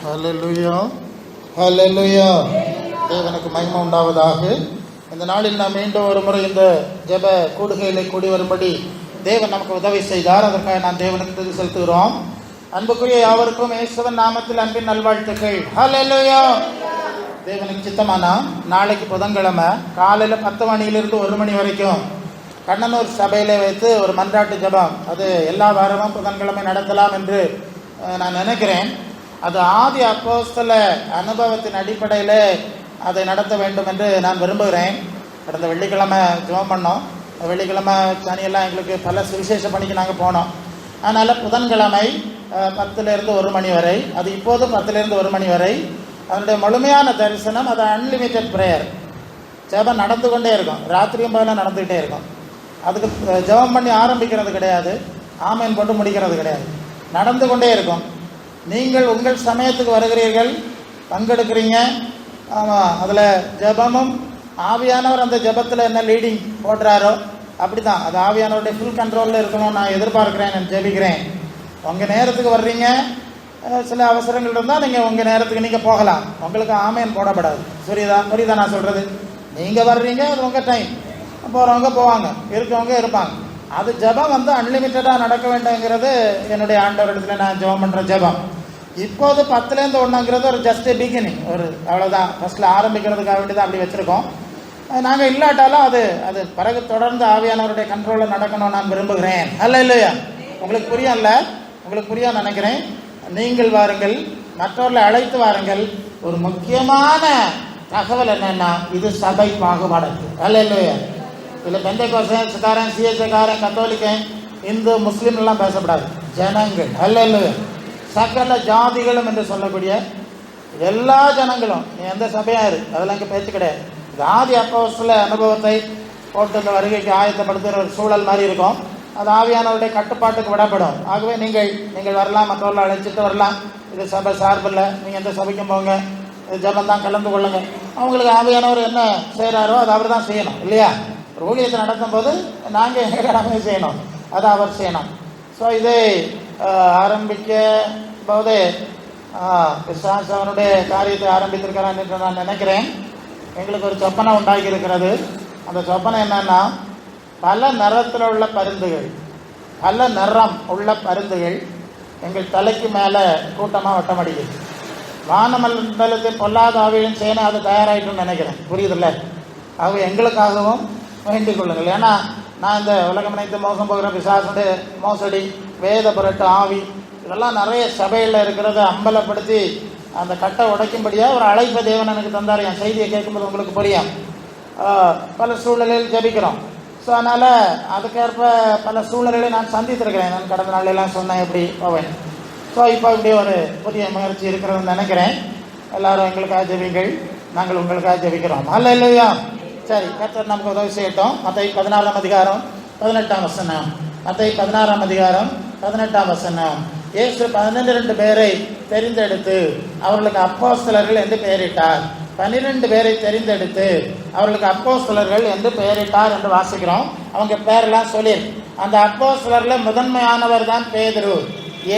ஹல்லேலூயா, ஹல்லேலூயா. தேவனுக்கு மகிமை உண்டாவதாக. இந்த நாளில் நாம் மீண்டும் ஒரு முறை இந்த ஜெப கூடுகையில் கூடி வரும்படி தேவன் நமக்கு உதவி செய்தார். அதற்காக நாம் தேவனுக்கு துதி செலுத்துகிறோம். அன்புக்குரிய யாவருக்கும் இயேசுவின் நாமத்தில் அன்பின் நல்வாழ்த்துக்கள். ஹல்லேலூயா. தேவனுக்கு சித்தமானா நாளைக்கு புதன்கிழமை காலையில் 10 மணியிலிருந்து 1 மணி வரைக்கும் கண்ணனூர் சபையில் வைத்து ஒரு மன்றாட்டு ஜெபம், அது எல்லா வாரமும் புதன்கிழமை நடத்தலாம் என்று நான் நினைக்கிறேன். அது ஆதி அப்போஸ்தல அனுபவத்தின் அடிப்படையில் அதை நடத்த வேண்டும் என்று நான் விரும்புகிறேன். கடந்த வெள்ளிக்கிழமை ஜெபம் பண்ணோம். வெள்ளிக்கிழமை சனியெல்லாம் எங்களுக்கு பல சுவிசேஷ பணிக்கு நாங்கள் போனோம். அதனால் புதன்கிழமை 10லிருந்து 1 மணி வரை, அது இப்போது 10லிருந்து 1 மணி வரை அதனுடைய முழுமையான தரிசனம். அது அன்லிமிட்டெட் ப்ரேயர் ஜெபம் நடந்து கொண்டே இருக்கும். ராத்திரியும் போல நடந்துக்கிட்டே இருக்கும். அதுக்கு ஜெபம் பண்ணி ஆரம்பிக்கிறது கிடையாது, ஆமேன் போட்டு முடிக்கிறது கிடையாது, நடந்து கொண்டே இருக்கும். நீங்கள் உங்கள் சமயத்துக்கு வருகிறீர்கள், பங்கெடுக்கிறீங்க. ஆமாம், அதில் ஜெபமும் ஆவியானவர் அந்த ஜெபத்தில் என்ன லீடிங் போடுறாரோ அப்படி தான். அது ஆவியானவருடைய ஃபுல் கண்ட்ரோலில் இருக்கணும் நான் எதிர்பார்க்குறேன், நான் ஜெபிக்கிறேன். உங்கள் நேரத்துக்கு வர்றீங்க, சில அவசரங்கள் இருந்தால் நீங்கள் உங்கள் நேரத்துக்கு நீங்கள் போகலாம். உங்களுக்கு ஆமேன் போடப்படாது. புரியுதா நான் சொல்கிறது? நீங்கள் வர்றீங்க, அது உங்கள் டைம். போகிறவங்க போவாங்க, இருக்கவங்க இருப்பாங்க. அது ஜெபம் அன்லிமிட்டடாக நடக்க வேண்டுங்கிறது என்னுடைய ஆண்டவரிடத்தில் நான் ஜெபம் பண்ணுற ஜெபம். இப்போது 10லேருந்து 1ங்கிறது ஒரு ஜஸ்ட் பிகினிங், ஒரு அவ்வளோதான். ஃபஸ்ட்டில் ஆரம்பிக்கிறதுக்காக வேண்டி தான் அப்படி வச்சுருக்கோம். நாங்கள் இல்லாட்டாலும் அது பிறகு தொடர்ந்து ஆவியானவருடைய கண்ட்ரோலில் நடக்கணும்னு நான் விரும்புகிறேன். இல்லையா? உங்களுக்கு புரியும் நினைக்கிறேன். நீங்கள் வாருங்கள், மற்றவர்களை அழைத்து வாருங்கள். ஒரு முக்கியமான தகவல் என்னன்னா, இது சபை பாகுபாடு. இல்லையா? இல்லை பெந்தைக்கோசக்காரன், சிஎஸ்ஐக்காரன், கத்தோலிக்கன், இந்து, முஸ்லீம் எல்லாம் பேசப்படாது. ஜனங்கள் இல்லையா? சகல ஜாதிகளும் என்று சொல்லக்கூடிய எல்லா ஜனங்களும், நீ எந்த சபையாக இருக்கு, அதெல்லாம் இங்கே பேச்சு கிடையாது. ஆதி அப்போஸ்தல அனுபவத்தை போட்டு இந்த வருகைக்கு ஆயத்தப்படுத்துகிற ஒரு சூழல் மாதிரி இருக்கும். அது ஆவியானவருடைய கட்டுப்பாட்டுக்கு விடப்படும். ஆகவே நீங்கள் வரலாம், மற்றவர்களை அழைச்சிட்டு வரலாம். இது சபை சார்பில், நீங்கள் எந்த சபைக்கும் போங்க, ஜபம் தான் கலந்து கொள்ளுங்க. அவங்களுக்கு ஆவியானவர் என்ன செய்கிறாரோ அது அவர் தான் செய்யணும். இல்லையா? ஒரு ஊழியத்தை நடத்தும் போது நாங்கள் எங்கள் கடமை செய்யணும், அதை அவர் செய்யணும். ஸோ இதை ஆரம்பிக்க போது பிசாசு அவனுடைய காரியத்தை ஆரம்பித்திருக்கிறான் என்று நான் நினைக்கிறேன். எங்களுக்கு ஒரு சொப்பனை உண்டாகி இருக்கிறது. அந்த சொப்பனை என்னன்னா, பல நிறத்தில் உள்ள பருந்துகள், பல நிறம் உள்ள பருந்துகள் எங்கள் தலைக்கு மேலே கூட்டமாக வட்டமடிக்குது. வானமண்டலத்தில் பொல்லாத ஆவியின் சேனை அது தயாராகிட்டுன்னு நினைக்கிறேன். புரியுதில்ல? ஆகவே எங்களுக்காகவும் வேண்டிக் கொள்ளுங்கள். ஏன்னா நான் இந்த உலகம் நினைத்து மோசம் போகிற பிசாசுடைய மோசடி, வேத புரட்டு ஆவி, இதெல்லாம் நிறைய சபையில் இருக்கிறத அம்பலப்படுத்தி அந்த கட்டை உடைக்கும்படியாக ஒரு அழைப்பை தேவன் எனக்கு தந்தார். என் செய்தியை கேட்கும்போது உங்களுக்கு புரியும். பல சூழ்நிலையில் ஜெபிக்கிறோம். ஸோ அதனால் அதுக்கேற்ப பல சூழ்நிலைகளை நான் சந்தித்திருக்கிறேன். நான் கடந்த நாளெல்லாம் சொன்னேன் எப்படி போவேன். ஸோ இப்போ இப்படி ஒரு புதிய முயற்சி இருக்கிறதுன்னு நினைக்கிறேன். எல்லாரும் எங்களுக்காக ஜெபிங்கள், நாங்கள் உங்களுக்காக ஜெபிக்கிறோம். இல்லையா? சரி, கர்த்தர் நமக்கு உதவி செய்யட்டும். மத்தேயு 16ஆம் அதிகாரம் 18ஆம் வசனம். மத்தேயு 16ஆம் அதிகாரம் 18ஆம் வசனம். இயேசு 12 பேரை தெரிந்தெடுத்து அவர்களுக்கு அப்போஸ்தலர்கள் என்று பெயரிட்டார். 12 பேரை தெரிந்தெடுத்து அவர்களுக்கு அப்போஸ்தலர்கள் என்று பெயரிட்டார் என்று வாசிக்கிறோம். அவங்க பேரெல்லாம் சொல்லி, அந்த அப்போஸ்தலரில் முதன்மையானவர் தான் பேதுரு.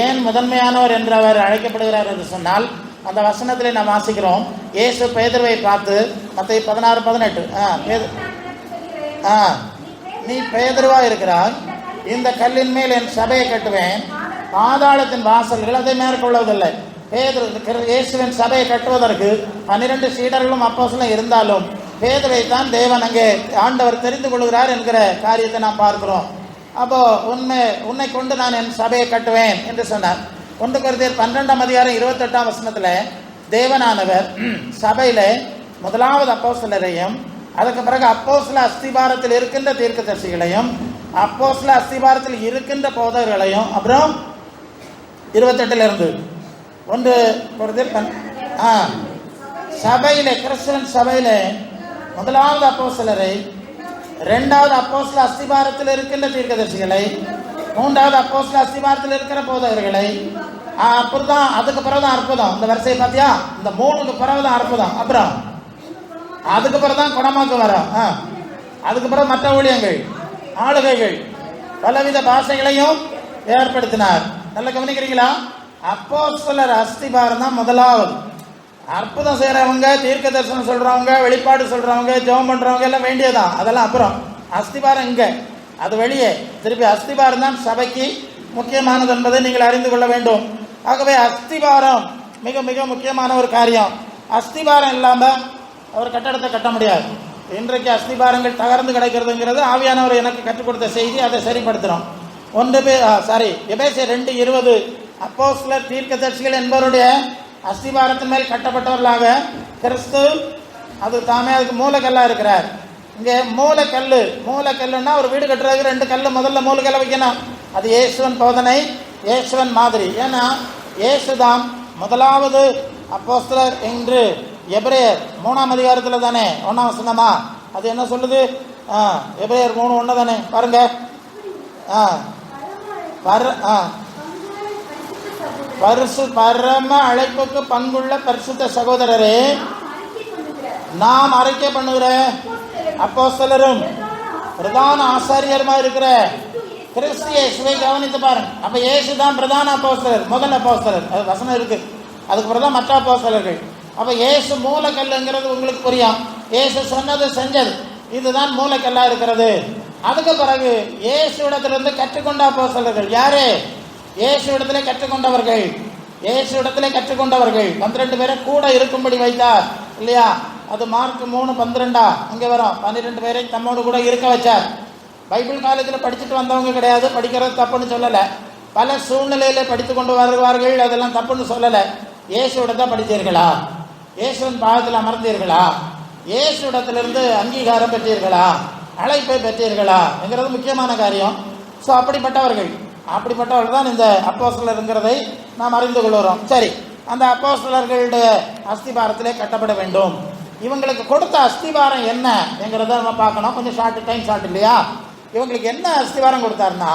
ஏன் முதன்மையானவர் என்று அவர் அழைக்கப்படுகிறார் என்று சொன்னால், அந்த வசனத்திலே நாம் வாசிக்கிறோம். இயேசு பேதுருவை பார்த்து, மத்தேயு 16:18, நீ பேதுருவா இருக்கிறாய், இந்த கல்லின் மேல் என் சபையை கட்டுவேன், பாதாளத்தின் வாசல்கள் அதை மேற்கொள்வதில்லை. பேதுரு இயேசுவின் சபையை கட்டுவதற்கு 12 சீடர்களும் அப்போஸ்தலரும் இருந்தாலும் பேதுருவை தான் தேவன் அங்கே ஆண்டவர் தெரிந்து கொள்கிறார் என்கிற காரியத்தை நாம் பார்க்கிறோம். அப்போ உன்னை கொண்டு நான் என் சபையை கட்டுவேன் என்று சொன்னார். 1 கொரிந்தியர் 12ஆம் அதிகாரம் 28ஆம் வசனத்தில் தேவனானவர் சபையில முதலாவது அப்போஸ்தலரையும், அதுக்கு பிறகு அப்போஸ்தல அஸ்திபாரத்தில் இருக்கின்ற தீர்க்கதரிசிகளையும், அப்போஸ்தல அஸ்திபாரத்தில் இருக்கின்ற போதகர்களையும், அப்புறம் 28லிருந்து 1 கொரிந்தியர் சபையில, கிறிஸ்துவின் சபையில முதலாவது அப்போஸ்தலரை, 2வது அப்போஸ்தல அஸ்திபாரத்தில் இருக்கின்ற தீர்க்கதரிசிகளை, 3வது அப்போஸ்தல அஸ்திபாரத்தில் இருக்கிற போதகர்களை, அப்புறம் அதுக்கு பிறகுதான் அற்புதம். இந்த வரிசையை பார்த்தியா? இந்த 3க்கு பிறகுதான் அற்புதம். அப்புறம் அதுக்கு பிறகுதான் குணமாக்க வரும். அதுக்கு பிறகு மற்ற ஊழியங்கள், ஆளுகைகள், பலவித பாஷைகளையும் ஏற்படுத்தினார். நல்லா கவனிக்கிறீங்களா? அப்போஸ்தலர் அஸ்திபாரம் தான் முதலாவது. அற்புதம் செய்யறவங்க, தீர்க்க தரிசனம் சொல்றவங்க, வெளிப்பாடு சொல்றவங்க, ஜெபம் பண்றவங்க எல்லாம் வேண்டியதான், அதெல்லாம் அப்புறம். அஸ்திபாரம் இங்க, அது வெளியே. திருப்பி அஸ்திபாரம் தான் சபைக்கு முக்கியமானது என்பதை நீங்கள் அறிந்து கொள்ள வேண்டும். ஆகவே அஸ்திபாரம் மிக மிக முக்கியமான ஒரு காரியம். அஸ்திபாரம் இல்லாம ஒரு கட்டடத்தை கட்ட முடியாது. இன்றைக்கு அஸ்திபாரங்கள் தகர்ந்து கிடைக்கிறதுங்கிறது ஆவியானவர் எனக்கு கற்றுக் கொடுத்த செய்தி, அதை சரிப்படுத்துறோம். எபேசியர் 2:20 அப்போஸ்தலர் தீர்க்கதரிசிகள் என்பவருடைய அஸ்திபாரத்தின் மேல் கட்டப்பட்டவர்களாக கிறிஸ்து அது தாமே அதுக்கு மூலக்கல்லா இருக்கிறார். இங்கே மூலக்கல்லுன்னா ஒரு வீடு கட்டுறதுக்கு 2 கல்லு முதல்ல மூலக்கல்லை வைக்கணும். அது இயேசுவன் போதனை, இயேசுவன் மாதிரி. ஏன்னா இயேசுதான் முதலாவது அப்போஸ்தலர் என்று எபிரேயர் 3ஆம் அதிகாரத்தில் தானே 1ஆம் வசனமா அது என்ன சொல்லுது? எபிரேயர் 3:1 தானே பாருங்க. பரம அழைப்புக்கு பங்குள்ள பரிசுத்த சகோதரரே, நாம் அறிக்கை பண்ணுகிற அப்போஸ்தலரும் பிரதான ஆசாரியருமா இருக்கிற கிறிஸ்து இயேசுவை கவனித்து பாருங்க. அப்ப இயேசு தான் பிரதான அப்போஸ்தலர், முதல் அப்போஸ்தலர். அது வசனம் இருக்கு, அதுக்கு பிறகு மற்ற அப்போஸ்தலர்கள். அப்ப இயேசு மூலக்கல்லுங்கிறது உங்களுக்கு புரியும். இயேசு சொன்னது செஞ்சது, இதுதான் மூலக்கல்லா இருக்கிறது. அதுக்கு பிறகு இயேசு இடத்திலிருந்து கற்றுக்கொண்ட அப்போஸ்தலர்கள் யாரு? இயேசு இடத்திலே கற்றுக்கொண்டவர்கள். 12 பேரை கூட இருக்கும்படி வைத்தார் இல்லையா? அது மார்க் 3:12 அங்கே வரும். 12 பேரை தம்மோடு கூட இருக்க வச்சார். பைபிள் காலேஜில் படிச்சுட்டு வந்தவங்க கிடையாது, படிக்கிறது தப்புன்னு சொல்லலை. பல சூழ்நிலையில படித்து கொண்டு வருவார்கள், அதெல்லாம் தப்புன்னு சொல்லலை. இயேசுவிடத்தான் படித்தீர்களா? இயேசுவின் பாதத்தில் அமர்ந்தீர்களா? இயேசுவிடத்திலிருந்து அங்கீகாரம் பெற்றீர்களா? அழைப்பை பெற்றீர்களா என்கிறது முக்கியமான காரியம். ஸோ அப்படிப்பட்டவர்கள் தான் இந்த அப்போஸ்தலர்ங்கிறதை நாம் அறிந்து கொள்கிறோம். சரி, அந்த அப்போஸ்தலர்களுடைய அஸ்திபாரத்திலே கட்டப்பட வேண்டும். இவங்களுக்கு கொடுத்த அஸ்திபாரம் என்ன என்கிறத நம்ம பார்க்கணும். கொஞ்சம் டைம் ஷார்ட் இல்லையா? இவங்களுக்கு என்ன அஸ்திபாரம் கொடுத்தாருன்னா,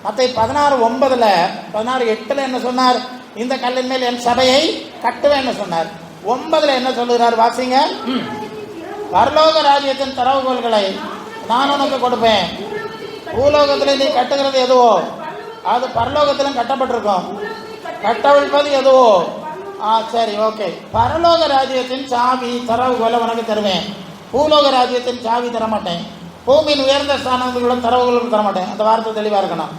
மத்தேயு 16:9 16:8 என்ன சொன்னார்? இந்த கல்லின் மேல் என் சபையை கட்டுவேன்னு சொன்னார். 9 என்ன சொல்லுகிறார்? வாசிங்க. பரலோக ராஜ்யத்தின் திறவுகோல்களை நான் உனக்கு கொடுப்பேன். பூலோகத்தில் நீ கட்டுகிறது எதுவோ அது பரலோகத்திலும் கட்டப்பட்டிருக்கும். கட்டவிழ்ப்பது எதுவோ சரி, ஓகே. பரலோக ராஜ்யத்தின் சாவி திறவுகோலை உனக்கு தருவேன். பூலோக ராஜ்யத்தின் சாவி தரமாட்டேன். பூமியின் உயர்ந்த ஸ்தானங்களும் திறவுகளும் தரமாட்டேன். அந்த வார்த்தை தெளிவாக இருக்கணும்.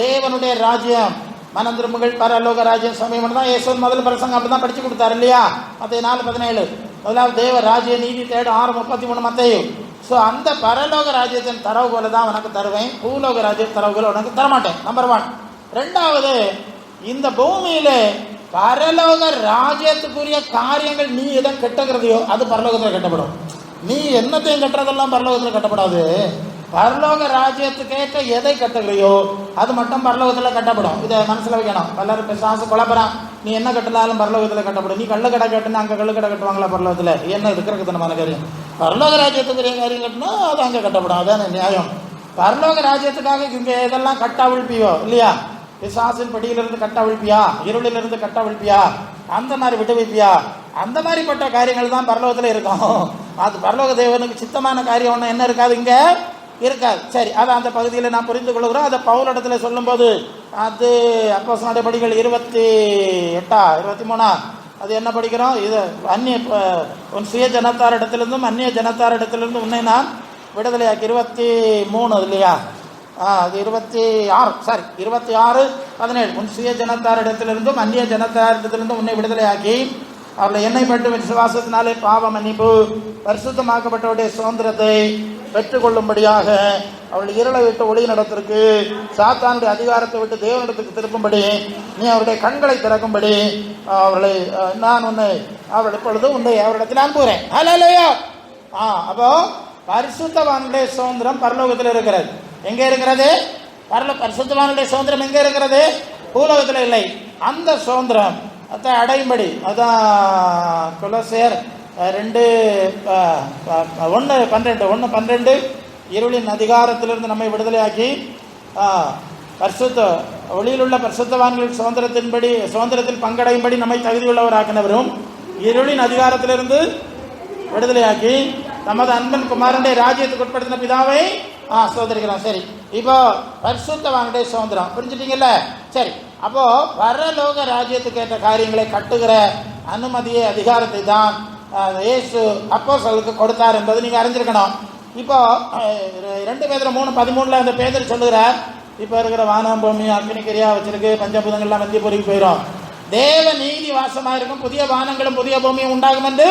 தேவனுடைய ராஜ்யம், மனம் திரும்புகள், பரலோக ராஜ்யம் சமயம் தான் இயேசுவின் முதல் பிரசங்கம் அப்படிதான் படிச்சு கொடுத்தாரு இல்லையா? மத்தேயு 4:17 முதலாவது தேவ ராஜ்ய நீதி தேடு 6:33 மத்தேயு. ஸோ அந்த பரலோக ராஜ்யத்தின் தரவுகோலை தான் உனக்கு தருவேன், பூலோக ராஜ்ய தரவுகோலை உனக்கு தரமாட்டேன். நம்பர் 1. 2வது, இந்த பூமியில பரலோக ராஜ்யத்துக்குரிய காரியங்கள் நீ எதை கட்டுகிறதையோ அது பரலோகத்தில் கட்டப்படும். நீ என்னத்தையும் கட்டுறதெல்லாம் பரலோகத்தில் கட்டப்படாது. பரலோக ராஜ்யத்துக்கேற்ற எதை கட்டுகிறையோ அது மட்டும் பரலோகத்தில் கட்டப்படும். இதை மனசில் வைக்கணும். பலரும் பிசாசு குழப்பறான். நீ என்ன கட்டலாலும் பரலோகத்தில் கட்டப்படும். நீ கள்ளுக்கடை கட்டுனா அங்கே கள்ளுக்கடை கட்டுவாங்களா பரலோகத்தில்? என்ன இருக்கிறதுமான காரியம்? பரலோக ராஜ்யத்துக்குரிய காரியம் கட்டினா அது அங்கே கட்டப்படும். அதான் நியாயம். பரலோக ராஜ்யத்துக்காக இங்கே இதெல்லாம் கட்டவிழ்ப்பியோ இல்லையா? பிசாசின் படியிலிருந்து கட்டவிழ்ப்பியா, இருளிலிருந்து கட்டவிழ்ப்பியா, அந்த மாதிரி விட்டு வைப்பியா, அந்த மாதிரிப்பட்ட காரியங்கள் தான் பரலோகத்தில் இருக்கும். அது பரலோக தேவனுக்கு சித்தமான காரியம் ஒன்று என்ன இருக்காது, இங்கே இருக்காது. சரி, அதை அந்த பகுதியில் நான் புரிந்து கொள்கிறோம். அதை பவுலிடத்துல சொல்லும்போது அது அப்போஸ்தலருடைய படிகள் 28-23 அது என்ன படிக்கிறோம்? இது உன் சுய ஜனத்தாரிடத்திலிருந்தும் அந்நிய ஜனத்தாரிடத்திலிருந்து உன்னை நான் விடுதலையாக்கி 23 இல்லையா? அது 26-17 உன் சுய ஜனத்தாரிடத்திலிருந்தும் அந்நிய ஜனத்தாரிடத்திலிருந்தும் உன்னை விடுதலையாக்கி அவர்களை என்னை மட்டும் விசுவாசத்தினாலே பாவ மன்னிப்பு பரிசுத்தமாக்கப்பட்டவருடைய சுதந்திரத்தை பெற்றுக்கொள்ளும்படியாக அவர்கள் இருளை விட்டு ஒளி நடத்திற்கு, சாத்தானுடைய அதிகாரத்தை விட்டு தேவனிடத்துக்கு திருப்பும்படி நீ அவருடைய கண்களை திறக்கும்படி அவர்களை நான் அவர்கள் இப்பொழுது உன்னை அவரிடத்தில் அனுப்புகிறேன். ஹல்லேலூயா. அப்போ பரிசுத்தவானுடைய சுதந்திரம் பரலோகத்தில் இருக்கிறது. எங்கே இருக்கிறது? பரிசுத்தவானுடைய சுதந்திரம் எங்கே இருக்கிறது? பூலோகத்தில் இல்லை. அந்த சுதந்திரம் அதை அடையும்படி அதான் கொலோசியர் 2:1-12 இருளின் அதிகாரத்திலிருந்து நம்மை விடுதலையாக்கி ஒளியில் உள்ள பரிசுத்தவான்கள் சுதந்திரத்தில் பங்கடையும்படி நம்மை தகுதியுள்ளவராக்கினவரும் இருளின் அதிகாரத்திலிருந்து விடுதலையாக்கி நமது அன்பன் குமாரனுடைய ராஜ்யத்துக்கு உட்படுத்தின பிதாவை சோதரிக்கிறோம். சரி, இப்போ பரிசுத்தவானுடைய சுதந்திரம் புரிஞ்சுட்டீங்கல்ல? சரி, அப்போ பரலோக ராஜ்யத்துக்கு ஏற்ற காரியங்களை கட்டுகிற அனுமதியை, அதிகாரத்தை தான் இயேசு அப்போஸ்தலருக்கு கொடுத்தார் என்பது நீங்க அறிஞ்சிருக்கணும். இப்போ 2 பேதுரு 3:13 அந்த பேதுரு சொல்லுகிறார், இப்போ இருக்கிற வானம் பூமி அக்னிக்கிரியா வச்சிருக்கு, பஞ்சபூதங்கள்லாம் வந்தி பொறுக்கி போயிடும், தேவ நீதி வாசமா இருக்கும், புதிய வானங்களும் புதிய பூமியும் உண்டாகும் என்று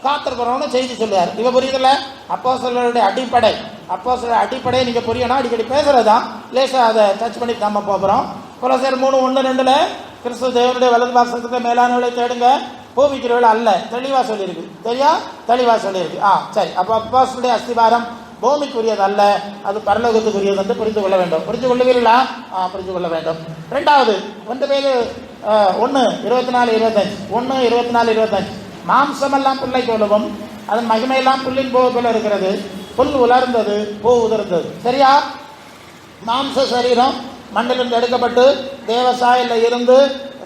காத்திருக்கிறோம்னு செய்தி சொல்லுவார். இவ புரியுதுல்ல? அப்போஸ்தலருடைய அடிப்படை நீங்க புரியணும். அடிக்கடி பேசுறதுதான், லேசா அதை டச் பண்ணி நம்ம போகிறோம். கொலோசியர் 3:1-2 கிறிஸ்து தேவனுடைய வலது பாசத்துக்கு மேலானவர்களை தேடுங்க, பூமிக்கிறவர்கள் அல்ல, தெளிவா சொல்லியிருக்கு. தெளிவா சொல்லியிருக்கு. சரி. அப்போ அப்போஸ்தலருடைய அஸ்திபாரம் பூமிக்குரியது அல்ல, அது பரலோகத்துக்குரியது என்று புரிந்து கொள்ள வேண்டும். புரிந்து கொள்ளுவீர்களா? புரிந்து கொள்ள வேண்டும். 2வது 1 பேரு 1:24-25 மாம்சமெல்லாம் புல்லை போலவும் அதன் மகிமையெல்லாம் புல்லின் போக போல இருக்கிறது, புல் உலர்ந்தது, பூ உதிர்ந்தது. சரியா? மாம்ச சரீரம் மண்ணிலிருந்து எடுக்கப்பட்டு தேவசாயில இருந்து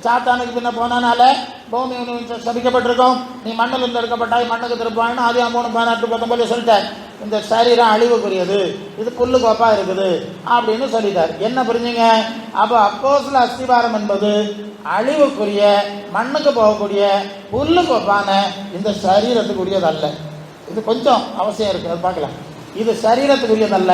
சாத்தானுக்கு பின்ன போனனால பூமி சபிக்கப்பட்டிருக்கும். நீ மண்ணிலிருந்து எடுக்கப்பட்டாய், மண்ணுக்கு திருப்பான்னு ஆதியாகமம் 3:18-19 சொல்லிட்டார். இந்த சரீரம் அழிவுக்குரியது, இது புல்லு கோப்பா இருக்குது அப்படின்னு சொல்லிட்டார். என்ன புரிஞ்சுங்க? அப்போ அப்போஸ்தல அஸ்திபாரம் என்பது அழிவுக்குரிய, மண்ணுக்கு போகக்கூடிய, புல்லு கோப்பான இந்த சரீரத்துக்குரியதல்ல. இது கொஞ்சம் அவசியம் இருக்கு, அது பார்க்கலாம். இது சரீரத்துக்குரியதல்ல,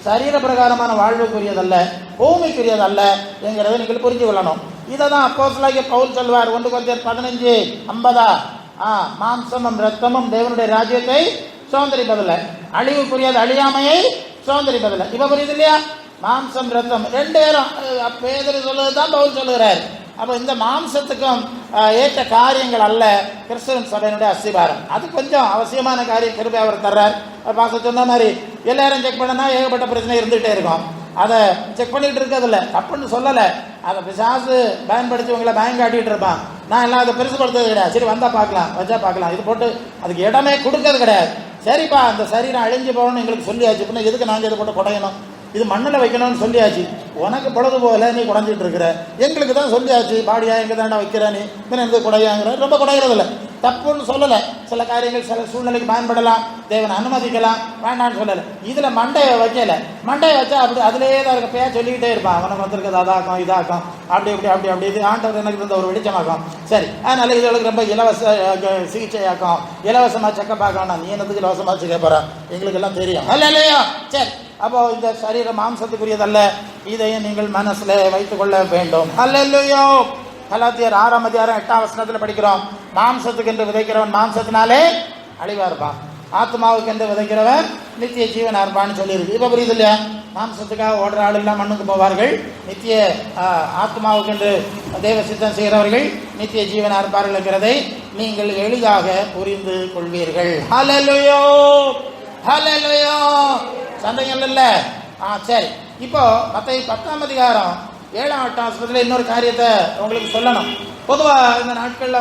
சரீர பிரகாரமான வாழ்வுக்குரியதல்ல, பூமிக்குரியதல்ல என்கிறத நீங்கள் புரிஞ்சு கொள்ளணும். இதை தான் அப்போஸ்தலனாகிய பவுல் சொல்வார் 1 கொரிந்தியர் 15:50 மாம்சமும் இரத்தமும் தேவனுடைய ராஜ்யத்தை சுதந்திரிப்பதில்லை, அழிவுக்குரியது அழியாமையை சுதந்திரிப்பதில்லை. இப்ப புரியுது இல்லையா? மாம்சம் இரத்தம் 2 பேரும் பேதுரு சொல்லுதான் பவுல் சொல்லுகிறார். அப்ப இந்த மாம்சத்துக்கும் ஏற்ற காரியங்கள் அல்ல கிறிஸ்தவன் சபையினுடைய அஸ்திபாரம். அது கொஞ்சம் அவசியமான காரியம், கிருபை அவர் தர்றார். பாச சொன்ன மாதிரி எல்லாரும் செக் பண்ணனா ஏகப்பட்ட பிரச்சனை இருந்துகிட்டே இருக்கும். அதை செக் பண்ணிட்டு இருக்கிறதில்ல, தப்புன்னு சொல்லலை. அதை பிசாசு பயன்படுத்தி உங்களை பயம் காட்டிட்டு இருப்பான். நான் எல்லாம் அதை பெருசுப்படுத்துறது கிடையாது. சரி, வந்தா பார்க்கலாம், வச்சா பார்க்கலாம், இது போட்டு அதுக்கு இடமே கொடுக்கறது கிடையாது. சரிப்பா, அந்த சரீரம் அழிஞ்சு போகணும்னு எங்களுக்கு சொல்லியாச்சு, பின்ன எதுக்கு நாங்கள் இதை போட்டு குடையணும், இது மண்ணில் வைக்கணும்னு சொல்லியாச்சு. உனக்கு பொழுது போகல, நீ குடைஞ்சிட்டு இருக்கிற, எங்களுக்கு தான் சொல்லியாச்சு, பாடியா எங்கே தாண்டா வைக்கிற, நீ பின்ன எந்த குடையாங்கிற. ரொம்ப குடைகிறது இல்லை, தப்புன்னு சொல்லலை. சில காரியங்கள் சில சூழ்நிலைக்கு பயன்படலாம், தேவனை அனுமதிக்கலாம், வேண்டான்னு சொல்லலை. இதில் மண்டையை வைக்கலை. மண்டையை வச்சா அப்படி அதிலேயே தான் இருக்க, பேர் சொல்லிக்கிட்டே இருப்பான், அவனுக்கு வந்திருக்கிறது அதாக்கும் இதாக்கும் அப்படி இது ஆண்டவர் எனக்கு இருந்த ஒரு வெளிச்சமாக்கும். சரி, அதனால இதுகளுக்கு ரொம்ப இலவச சிகிச்சையாக்கும், இலவசமாக செக்கப்பாக்கம். நீ என்னதுக்கு இலவசமாக செய்ய போற, எங்களுக்கு எல்லாம் தெரியும் அல்ல இல்லையா? சரி, அப்போ இந்த சரீரம் மாம்சத்துக்குரியதல்ல, இதையும் நீங்கள் மனசுல வைத்துக் கொள்ள வேண்டும். அல்லேலூயா. கலாத்தியர் 6:8 படிக்கிறோம், மாம்சத்துக்கு என்று விதைக்கிறவன் மாம்சத்தினாலே அழிவா இருப்பான், ஆத்மாவுக்கு என்று விதைக்கிறவன் நித்திய ஜீவனா இருப்பான்னு சொல்லியிருக்கு. இப்ப புரியுது இல்லையா? மாம்சத்துக்காக ஓடுற ஆளுலாம் மண்ணுக்கு போவார்கள், நித்திய ஆத்மாவுக்கு என்று தேவ சித்தம் செய்கிறவர்கள் நித்திய ஜீவனா இருப்பார்கள் என்கிறதை நீங்கள் எளிதாக புரிந்து கொள்வீர்கள். ஹல்லேலூயா, ஹல்லேலூயா. சந்தேகம் இல்ல? சரி. இப்போ மத்தேயு 10:7-8 இன்னொரு காரியத்தை உங்களுக்கு சொல்லணும். பொதுவாக இந்த நாட்களில்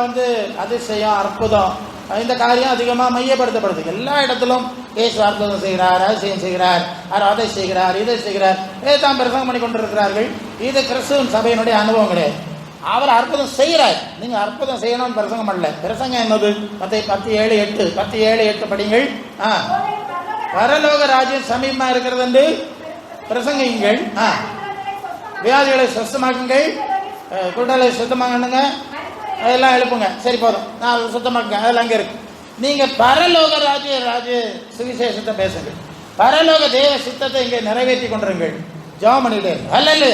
அதிசயம், அற்புதம், இந்த காரியம் அதிகமாக மையப்படுத்தப்படுது. எல்லா இடத்திலும் இயேசு அற்புதம் செய்கிறார், அதிசயம் செய்கிறார், அதை செய்கிறார், இதை செய்கிறார், இதை தான் பிரசங்கம் பண்ணி கொண்டிருக்கிறார்கள். இது கிறிஸ்துவின் சபையினுடைய அனுபவம் கிடையாது. அவர் அற்புதம் செய்கிறார், நீங்க அற்புதம் செய்யணும்னு பிரசங்கம் பண்ணல. பிரசங்கம் என்னது? மத்தேயு 10:7-8 படிங்கள். பரலோக ராஜ்யம் சமீபமா இருக்கிறது என்று பிரசங்கிங்கள், வியாதிகளை சுத்தமாக்குங்கள், குடலை சுத்தமாக்கணுங்க, அதெல்லாம் எழுப்புங்க. சரி, போதும், நான் சுத்தமாக்குங்க, அதெல்லாம் அங்கே இருக்கு. நீங்க பரலோக ராஜ்ய சுவிசேஷத்தை பேசுங்க, பரலோக தேவ சித்தத்தை இங்கே நிறைவேற்றி கொண்டிருங்கள், ஜெபம் பண்ணிட்டு. அல்ல,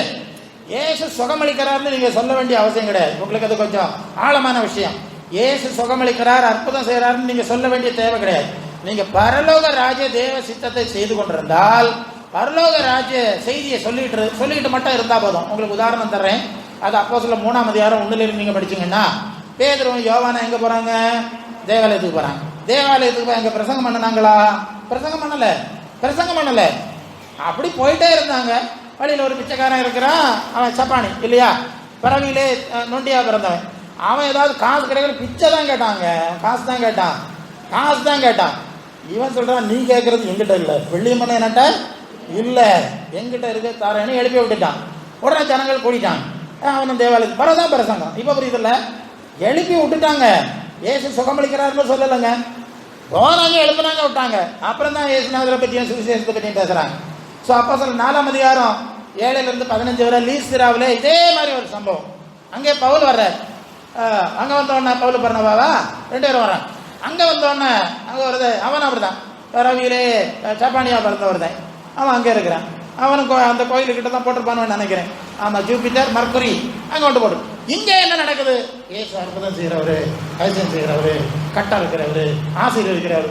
இயேசு சுகமளிக்கிறார்னு நீங்க சொல்ல வேண்டிய அவசியம் கிடையாது. உங்களுக்கு அது கொஞ்சம் ஆழமான விஷயம். இயேசு சுகமளிக்கிறார், அற்புதம் செய்யறாருன்னு நீங்க சொல்ல வேண்டிய தேவை கிடையாது. நீங்க பரலோக ராஜ்ய தேவ சித்தத்தை செய்து கொண்டிருந்தால் பரலோக ராஜ்ய செய்தியை சொல்லிட்டு மட்டும் இருந்தா போதும். உங்களுக்கு உதாரணம் தர்றேன். அது அப்போஸ்தலர் 3:1 நீங்க படிச்சீங்கன்னா, பேதுருவும் யோவானும் எங்க போறாங்க? தேவாலயத்துக்கு போறாங்க. தேவாலயத்துக்கு போய் அங்க பிரசங்கம் பண்ணனாங்களா? பிரசங்கம் பண்ணல. அப்படி போயிட்டே இருந்தாங்க. வழியில் ஒரு பிச்சைக்காரன் இருக்கிறான், அவன் சப்பானி இல்லையா, பிறவியிலே நொண்டியா பிறந்தவன். அவன் ஏதாவது காசு கிடைக்கிற பிச்சை தான் கேட்டாங்க, காசு தான் கேட்டான். இவன் சொல்றான், நீ கேட்கறது எங்கிட்ட இல்லை, வெள்ளியம்மன் என்னட்ட இல்லை, எங்கிட்ட இருக்க தாரேன்னு எழுப்பி விட்டுட்டான். உடனே ஜனங்கள் கூடிட்டான். அவனும் தேவாலயத்துக்கு பரதான் பிரசங்கம். இப்ப புரியுதுல்ல? எழுப்பி விட்டுட்டாங்க. இயேசு சுகமளிக்கிறாருன்னு சொல்லலைங்க, போனாங்க, எழுப்புனாங்க, விட்டாங்க. அப்புறம் தான் இயேசுநாதரை பற்றியும் சுவிசேஷத்தை பற்றியும் பேசுறாங்க. ஸோ அப்போஸ்தலர் 4 7லிருந்து 15 வரை லீஸ்திராவில் இதே மாதிரி ஒரு சம்பவம். அங்கே பவுல் வர்றார். அங்கே வந்தோடனே பவுல் பர்னபாவா 2 பேரும் வரான். அங்கே வந்தோடனே அங்கே வருது அவன் அப்படி தான் ரவியிலே ஜப்பானியா பிறந்தவர் தான். அவன் அங்கே இருக்கிறான். அவனுக்கு அந்த கோயிலுக்கிட்ட தான் போட்டிருப்பான்னு நினைக்கிறேன். ஆமாம், ஜூபிட்டர் மர்க்குரி அங்கே கொண்டு போட்டு. இங்கே என்ன நடக்குது? ஏசு அற்புதம் செய்கிறவரு, அதிசயம் செய்கிறவரு, கட்டா இருக்கிறவரு, ஆசிரியர் இருக்கிறவரு.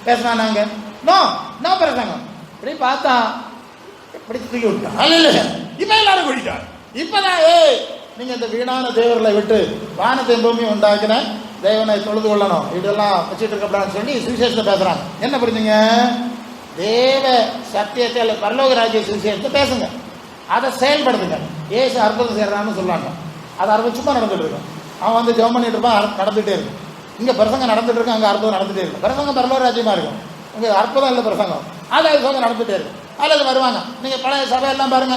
பேசினாங்க நோ பிரசங்கம். இப்படி பார்த்தா இப்படி தூக்கி விட்டான். அல்ல இப்ப எல்லாரும் குடிட்டான். இப்பதான் நீங்க இந்த வீணான தேவர்களை விட்டு வானத்தை பூமியை உண்டாக்கின தேவனை தொழுது கொள்ளணும், இதெல்லாம் வச்சுட்டு இருக்கப்படான்னு சொல்லி சுவிசேஷத்தை பேசுறாங்க. என்ன புரிஞ்சுங்க? தேவ சத்தியத்தை அல்ல பரலோக ராஜ்ய சுவிசேஷத்தை பேசுங்க, அதை செயல்படுத்துங்க. ஏசு அற்புதம் செய்யறான்னு சொல்லுவாங்க. அது அற்புதம் சும்மா நடந்துட்டு இருக்கும். அவன் வந்து ஜெபம் பண்ணிட்டு இருப்பான், நடந்துகிட்டே இருக்கும். இங்கே பிரசங்கம் நடந்துட்டு இருக்கும், அங்கே அற்புதம் நடந்துகிட்டே இருக்கும். பிரசங்கம் பரலோக ராஜ்யமாக இருக்கும், இங்கே அற்புதம் இல்லை பிரசங்கம். அது சோகம் நடந்துகிட்டே இருக்கும். அல்லது வருவாங்க. நீங்கள் பழைய சபையெல்லாம் பாருங்க,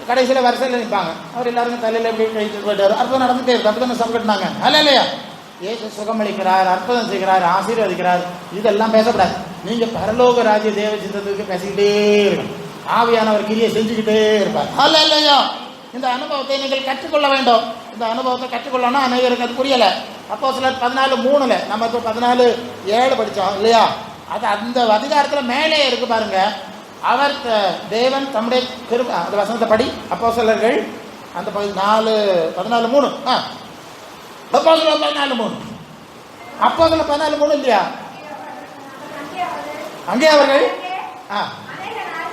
கடைசியில் வரிசையில் நிற்பாங்க. அவர் எல்லாருக்கும் தலையில் எப்படி கழித்து போயிட்டார். அற்புதம் நடந்துகிட்டே இருக்கும். அற்புதம் சம் கட்டினாங்க. அல்ல இல்லையா? ஏசு சுகமளிக்கிறார், அற்புதம் செய்கிறார், ஆசீர்வதிக்கிறார். இதெல்லாம் பேசக்கூடாது. நீங்கள் பரலோக ராஜ்ய தேவ சித்தத்துக்கு பேசிக்கிட்டே இருக்கணும். ஆவியானவர் கிரியை செஞ்சுக்கிட்டே இருப்பார். அல்ல இல்லையா? இந்த அனுபவத்தை நீங்கள் கற்றுக்கொள்ள வேண்டும். இந்த அனுபவத்தை கற்றுக்கொள்ளணும். அனைவருக்கு அது புரியலை. அப்போ சிலர் 14:3 நம்ம இப்போ 14:7 படித்தோம் இல்லையா? அது அந்த அதிகாரத்தில் மேலே இருக்கு பாருங்க. அவர் தேவன் தம்முடைய அந்த வசனத்தை படி. அப்போஸ்தலர்கள் அந்த 14:3 அப்போஸ்தலர் 14:3 அப்போஸ்தலர் 14:3 இல்லையா? அங்கே அவர்கள்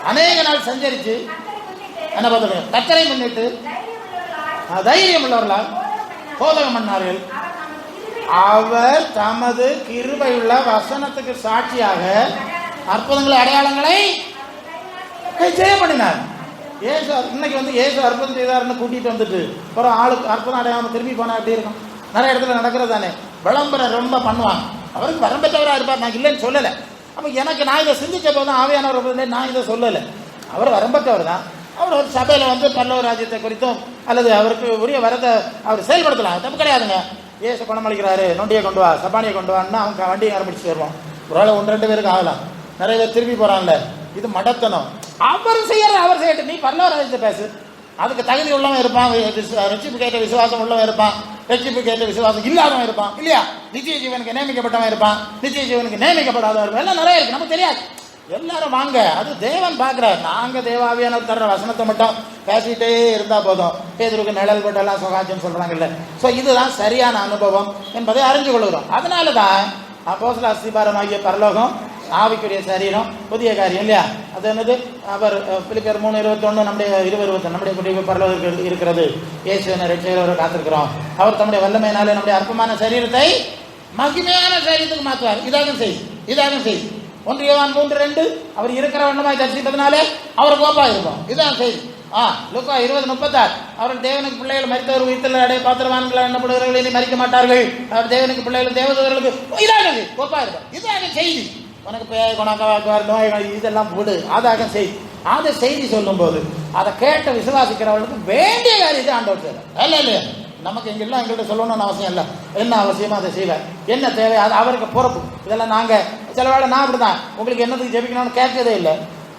அநேக நாள் சஞ்சரித்து என்ன பார்த்து கர்த்தரை முன்னிட்டு தைரியம் உள்ளவர்களால் போதகம் பண்ணார்கள். அவர் தமது கிருபையுள்ள வசனத்துக்கு சாட்சியாக அற்புதங்களை அடையாளங்களை ஜெயம் பண்ணினார். ஏசு இன்னைக்கு வந்து ஏசு அற்புதம் செய்தார்னு கூட்டிட்டு வந்துட்டு அப்புறம் ஆளுக்கு அற்புதம் அடையாமல் திரும்பி போனா எப்படி இருக்கும்? நிறைய இடத்துல நடக்கிறது தானே. விளம்பரம் ரொம்ப பண்ணுவாங்க. அவருக்கு வரம்பெற்றவராக இருப்பார், நான் இல்லைன்னு சொல்லலை. அப்போ எனக்கு நான் இதை சிந்திச்ச போதும் ஆவியானவர் நான் இதை சொல்லலை. அவர் வரம்பெற்றவர் தான். அவர் ஒரு சபையில் வந்து பரலோக ராஜ்யத்தை குறித்தும் அல்லது அவருக்கு உரிய வரதை அவர் செயல்படுத்தலாம், தப்பு கிடையாதுங்க. ஏசு குணமளிக்கிறாரு, நொண்டியை கொண்டு வா, சப்பானியை கொண்டு வான்னா அவங்க வண்டியை ஆரம்பிச்சு வருவோம். ஒரு வேளை 1-2 பேருக்கு ஆகலாம். நிறைய பேர் திரும்பி போகிறான்ல, இது மடத்தனம். அவர் செய்யறது அவர் செய்யட்டு. நீ பரலோக ராஜ்யத்தை பேசு. அதுக்கு தகுதி உள்ளவன் இருப்பான், ரட்சிப்பு கேட்ட விசுவாசம் உள்ளவன் இருப்பான், ரட்சிப்பு கேட்ட விசுவாசம் இல்லாதவன் இருப்பான் இல்லையா? நித்திய ஜீவனுக்கு நியமிக்கப்பட்டவன் இருப்பான், நித்திய ஜீவனுக்கு நியமிக்கப்படாதவன் இருப்பான். எல்லாம் நிறைய இருக்கு, நமக்கு தெரியாது. எல்லாரும் வாங்க, அது தேவன் பார்க்கிறார். நாங்க தேவாவியானவர் தர்ற வசனத்தை மட்டும் பேசிட்டே இருந்தா போதும். பேதுருக்கு நிழல் பட்டெல்லாம் சுகாட்சியம் சொல்றாங்கல்ல. ஸோ இதுதான் சரியான அனுபவம் என்பதை அறிஞ்சு கொள்கிறோம். அதனாலதான் அப்போஸ்தலர் அஸ்திபாரமாகிய பரலோகம், ஆவிக்குரிய சரீரம், புதிய காரியம் இல்லையா? அது என்னது? அவர் பிலிப்பியர் 3:21 நம்முடைய 20:21 நம்முடைய குடிவு பரலோகம் இருக்கிறது. இயேசுவின் இரட்சகரை காத்திருக்கிறோம். அவர் தம்முடைய வல்லமையினாலே நம்முடைய அற்பமான சரீரத்தை மகிமையான சரீரத்துக்கு மாற்றுவார். இதாகும் செய்தி. 1 யோவான் 3:2 அவர் இருக்கிற வண்ணமாய் தரிசிப்பதனாலே அவர் கோப்பா இருக்கும். இதுதான் செய்தி. லூக்கா 20:36 அவர்கள் தேவனுக்கு பிள்ளைகள் மரித்தவர் உயிர்த்தல் அடைய பாத்திரவான்கள் எண்ணப்படுகிறவர்கள் இனி மறிக்க மாட்டார்கள். அவர் தேவனுக்கு பிள்ளைகள் தேவதூதர்களுக்கு இதாக கோப்பா இருக்கும். இதாக செய்தி. உனக்கு பேய் குணக்கார் நோய்கள் இதெல்லாம் விடு, அதாக செய்தி. அதை செய்தி சொல்லும் போது அதை கேட்ட விசுவாசிக்கிறவர்களுக்கு வேண்டிய காரியத்தை ஆண்டவர் செய்யறார். இல்ல இல்லையா? நமக்கு எங்கெல்லாம் எங்கள்கிட்ட சொல்லணும்னு அவசியம் இல்லை. என்ன அவசியமோ அதை செய்வார். என்ன தேவை அது அவருக்கு பொறுப்பு. இதெல்லாம் நாங்கள் சில வேளை நான் அப்படிதான் உங்களுக்கு என்னத்துக்கு ஜெபிக்கணும்னு கேட்கதே இல்லை.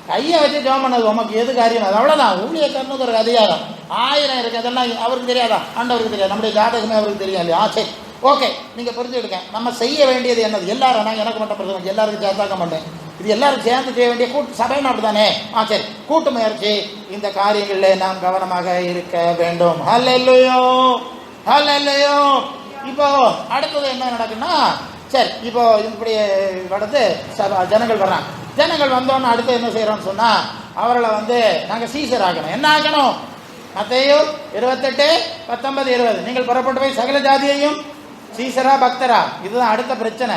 கையை வச்சு ஜெபம் பண்ணது உமக்கு எது காரியம் அது அவ்வளோதான். ஊழியக்காரனுக்கு ஒரு அதிகாரம் 1000 இருக்கு. அதெல்லாம் அவருக்கு தெரியாதா? ஆண்டவருக்கு தெரியாது. நம்முடைய ஜாதகமே அவருக்கு தெரியாது இல்லையா? சரி, ஓகே, நீங்கள் புரிஞ்சுக்கிடுங்க. நம்ம செய்ய வேண்டியது என்னது? எல்லாரும் நான் எனக்கு மட்டும் பிரச்சனை, எல்லாருக்கும் சேர்த்தாக்க மாட்டேன். இது எல்லாரும் சேர்ந்து செய்ய வேண்டிய கூட்டு சபையும் அப்படித்தானே. சரி, கூட்டு முயற்சி. இந்த காரியங்களில் நாம் கவனமாக இருக்க வேண்டும். ஹல்லேலூயா, ஹல்லேலூயா. இப்போ அடுத்தது என்ன நடக்குன்னா, சரி, இப்போ இப்படி அடுத்து ஜனங்கள் வர்றாங்க. ஜனங்கள் வந்தோன்னு அடுத்து என்ன செய்யறோம்னு சொன்னா, அவர்களை வந்து நாங்கள் சீசர் ஆகணும். என்ன ஆகணும்? மத்தேயு 28:19-20 நீங்கள் புறப்பட்டு போய் சகல ஜாதியையும் சீசரா பக்தரா, இதுதான் அடுத்த பிரச்சனை.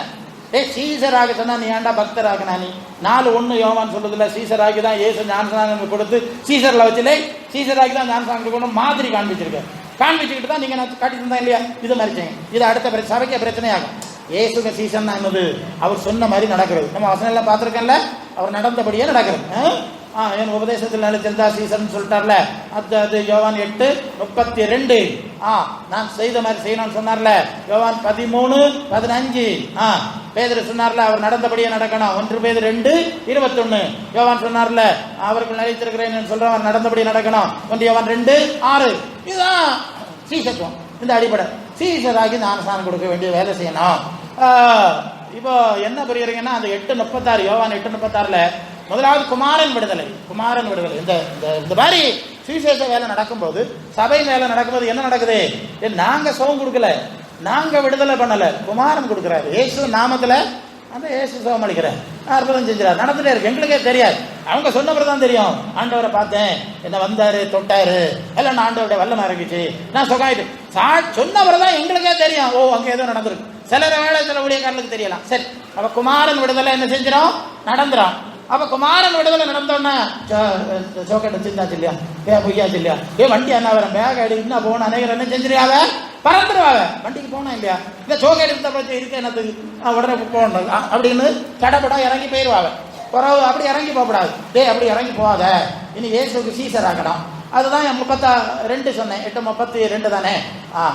சீசராக சொன்னா நீ ஏன்டா பக்தராகனா? நீ 4:1 யோவான் சொல்றதுல சீசராகி தான் இயேசு ஞானஸ்நானம் கொடுத்து சீசர்ல வச்சுல சீசராகி தான் ஞானஸ்நானம் கொடுக்கணும் மாதிரி காண்பிச்சுக்கிட்டு தான் நீங்க காட்டி தந்தா இல்லையா? இது மாதிரி இது அடுத்த சபைக்கு பிரச்சனையாகும். இயேசுங்க சீசன் தான் என்னது? அவர் சொன்ன மாதிரி நடக்கிறது. நம்ம வசனம் எல்லாம் பார்த்துருக்கேன்ல, அவர் நடந்தபடியே நடக்கிறது. என் உபதேசத்தில் நிலைச்சிருந்தா சீசன் சொல்லிட்டார்ல, அது யோவான் 8:32 நான் செய்த மாதிரி செய்யணும்னு சொன்னார்ல. யோவான் 13:15 பேதுரு சொன்னார்ல, அவர் நடந்தபடியே நடக்கணும். 1 பேதுரு 2:21. யோவான் சொன்னார்ல, அவர்கள் நிலைத்திருக்கிறேன் சொல்றவன் நடந்தபடி நடக்கணும். 1 யோவான் 2:6. இதுதான் சீசத்துவம். இந்த அடிப்படை சீசராகி ஞானஸ்நானம் கொடுக்க வேண்டிய வேலை செய்யணும். இப்போ என்ன புரியுறீங்கன்னா, அந்த 8:36 யோவான் 8:36 முதலாவது குமாரன் விடுதலை. இந்த மாதிரி சுவிசேஷ வேலை நடக்கும்போது, சபை வேலை நடக்கும்போது என்ன நடக்குது? நாங்க சுகம் கொடுக்கல, நாங்க விடுதலை பண்ணல, குமாரன் கொடுக்கிறாரு. இயேசு நாமத்துல அந்த இயேசு சுகம் அளிக்கிறார், அற்புதம் செஞ்சார், நடந்துட்டே இருக்கு. எங்களுக்கே தெரியாது, அவங்க சொன்னப்பறம் தான் தெரியும். ஆண்டவரை பார்த்தேன், என்ன வந்தாரு, தொட்டாரு, எல்லாம் நான் ஆண்டவருடைய வல்லமை இறங்கிச்சு, நான் சுகாயிட்டு சொன்னவரை தான் எங்களுக்கே தெரியும். ஓ, அங்கே ஏதோ நடந்திருக்கு. சில வேலை சில ஊழியக்காரர்களுக்கு தெரியலாம். சரி, அப்ப குமாரன் விடுதலை என்ன செஞ்சிடும்? நடந்துடும். அப்ப குமாரன் விடுதலை நடந்தோன்னா சோக்கெட் வச்சிருந்தாச்சு இல்லையா, பொய்யாச்சு இல்லையா, வண்டி என்ன வரும், பேக் அடி என்ன போகணும், அநேகர் என்ன செஞ்சிருக்காவ, பறந்துருவாங்க. வண்டிக்கு போனா இல்லையா, இந்த சோக்கெட் இருந்த பட்சம் இருக்கு என்னத்துக்கு, உடனே போகணும் அப்படின்னு தடப்படா இறங்கி போயிடுவாங்க. குறவு அப்படி இறங்கி போகக்கூடாது. அப்படி இறங்கி போகாத, இனி இயேசுக்கு சீசர் ஆக்கணும். அதுதான் 32 சொன்னேன். 8:32 தானே.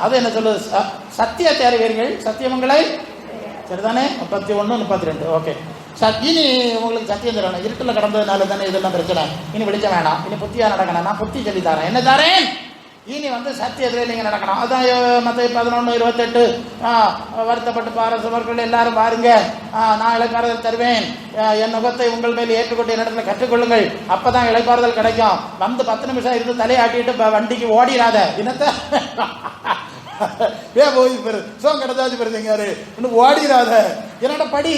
அது என்ன சொல்லுது? சத்தியத்தை அறிவீர்கள், சத்தியமங்களை, சரிதானே? 31, 32. ஓகே. இனி உங்களுக்கு சத்தியம் தரணும். இருட்டில் கடந்ததுனால தானே இதெல்லாம் பிரச்சனை. இனி வெளிச்சம் வேணாம், இனி புத்தியா நடக்கணும். நான் புத்தி சொல்லி தரேன். என்ன தரேன்? இனி சத்தியத்திலே நீங்க நடக்கணும். அதான் மத்திய 11:28. வருத்தப்பட்டு பாரசவர்கள் எல்லாரும் பாருங்க, நான் இளைப்பாறுதல் தருவேன், என் முகத்தை உங்கள் மேல் ஏற்றுக்கொண்டு என்னிடத்துல கற்றுக்கொள்ளுங்கள், அப்பதான் இளைப்பாறுதல் கிடைக்கும். வந்து 10 நிமிஷம் இருந்து தலையாட்டிட்டு வண்டிக்கு ஓடிடாத. இனத்தை போய் சோம் கிடைச்சாச்சு பெருங்க, இன்னும் ஓடிடாத. என்னோட படி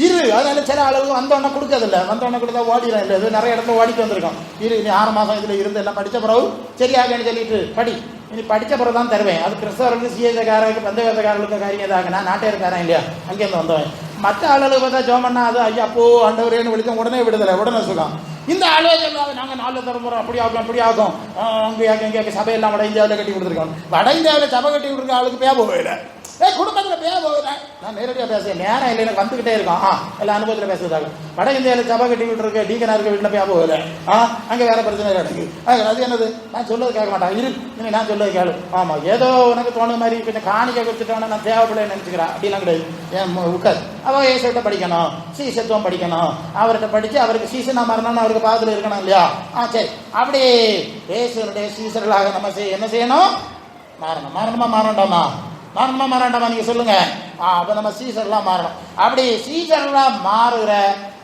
இரு. அதனால சில அளவு வந்தோடனே கொடுக்கறதில்ல, வந்தோடனே கொடுத்தா ஓடிடும். இல்லை, இது நிறைய இடத்துல ஓடிட்டு வந்திருக்கோம். இனி 6 மாதம் இதுல இருந்து எல்லாம் படிச்ச பிறகு சரியாகன்னு சொல்லிட்டு படி. இனி படிச்ச பிறகு தான் தருவேன். அது கிறிஸ்தவர்களுக்கு, சிஎஸ்காரருக்கு, பந்தவேதக்காரர்களுக்கு காரியம் இதாக. நான் நாட்டே இருக்காரன் இல்லையா, அங்கேருந்து வந்தவன். மற்ற ஆளுகளுக்கு பார்த்தா ஜோம் பண்ணா அது ஐயா அப்போ ஆண்டவரேன்னு விളിக்கும், உடனே விடுதலை, உடனே சுகம். இந்த ஆலோசனை நாங்கள் 4 தலைமுறை அப்படி ஆகும் அப்படி ஆகும். அங்கே சபையெல்லாம் வட இந்தியாவில் கட்டி கொடுத்துருக்கோம். வட இந்தியாவில் சபை கட்டி கொடுக்குற ஆளுக்கு பேச போகல, குடும்பத்தில் பேச போகிறேன். நான் நேரடியாக பேசுவேன், நேரம் இல்லை, எனக்கு வந்துகிட்டே இருக்கோம். எல்லா அனுபவத்தில் பேசுறதாக. வட இந்தியாவில் சபை கட்டி விட்டுருக்கு, டீக்கனா இருக்க வீட்டில் பேச போகல. அங்கே வேற பிரச்சனை கிடக்கு. அது என்னது? நான் சொல்றது கேட்க மாட்டேன். இரு, நீங்க நான் சொல்றது கேளு. ஆமா, ஏதோ உனக்கு தோணுது மாதிரி கொஞ்சம் காணிக்க கொடுத்துட்டோன்னு நான் தேவைப்பட நினைச்சுக்கிறேன் அப்படிலாம் கிடையாது. ஏன் உட்காது? அவ ஏசத்தை படிக்கணும், சீசத்துவம் படிக்கணும். அவர்கிட்ட படிச்சு அவருக்கு சீசனா மாறணும்னு அவருக்கு பாதத்தில் இருக்கணும் இல்லையா? சரி, அப்படி ஏசுடைய சீசர்களாக நம்ம என்ன செய்யணும்? மாறணும். மாறணுமா மாறண்டாமா? மாறணுமா மாறண்டாமா? நீங்க சொல்லுங்க. அப்ப நம்ம சீசர்லாம் மாறணும். அப்படி சீசர்லாம் மாறுகிற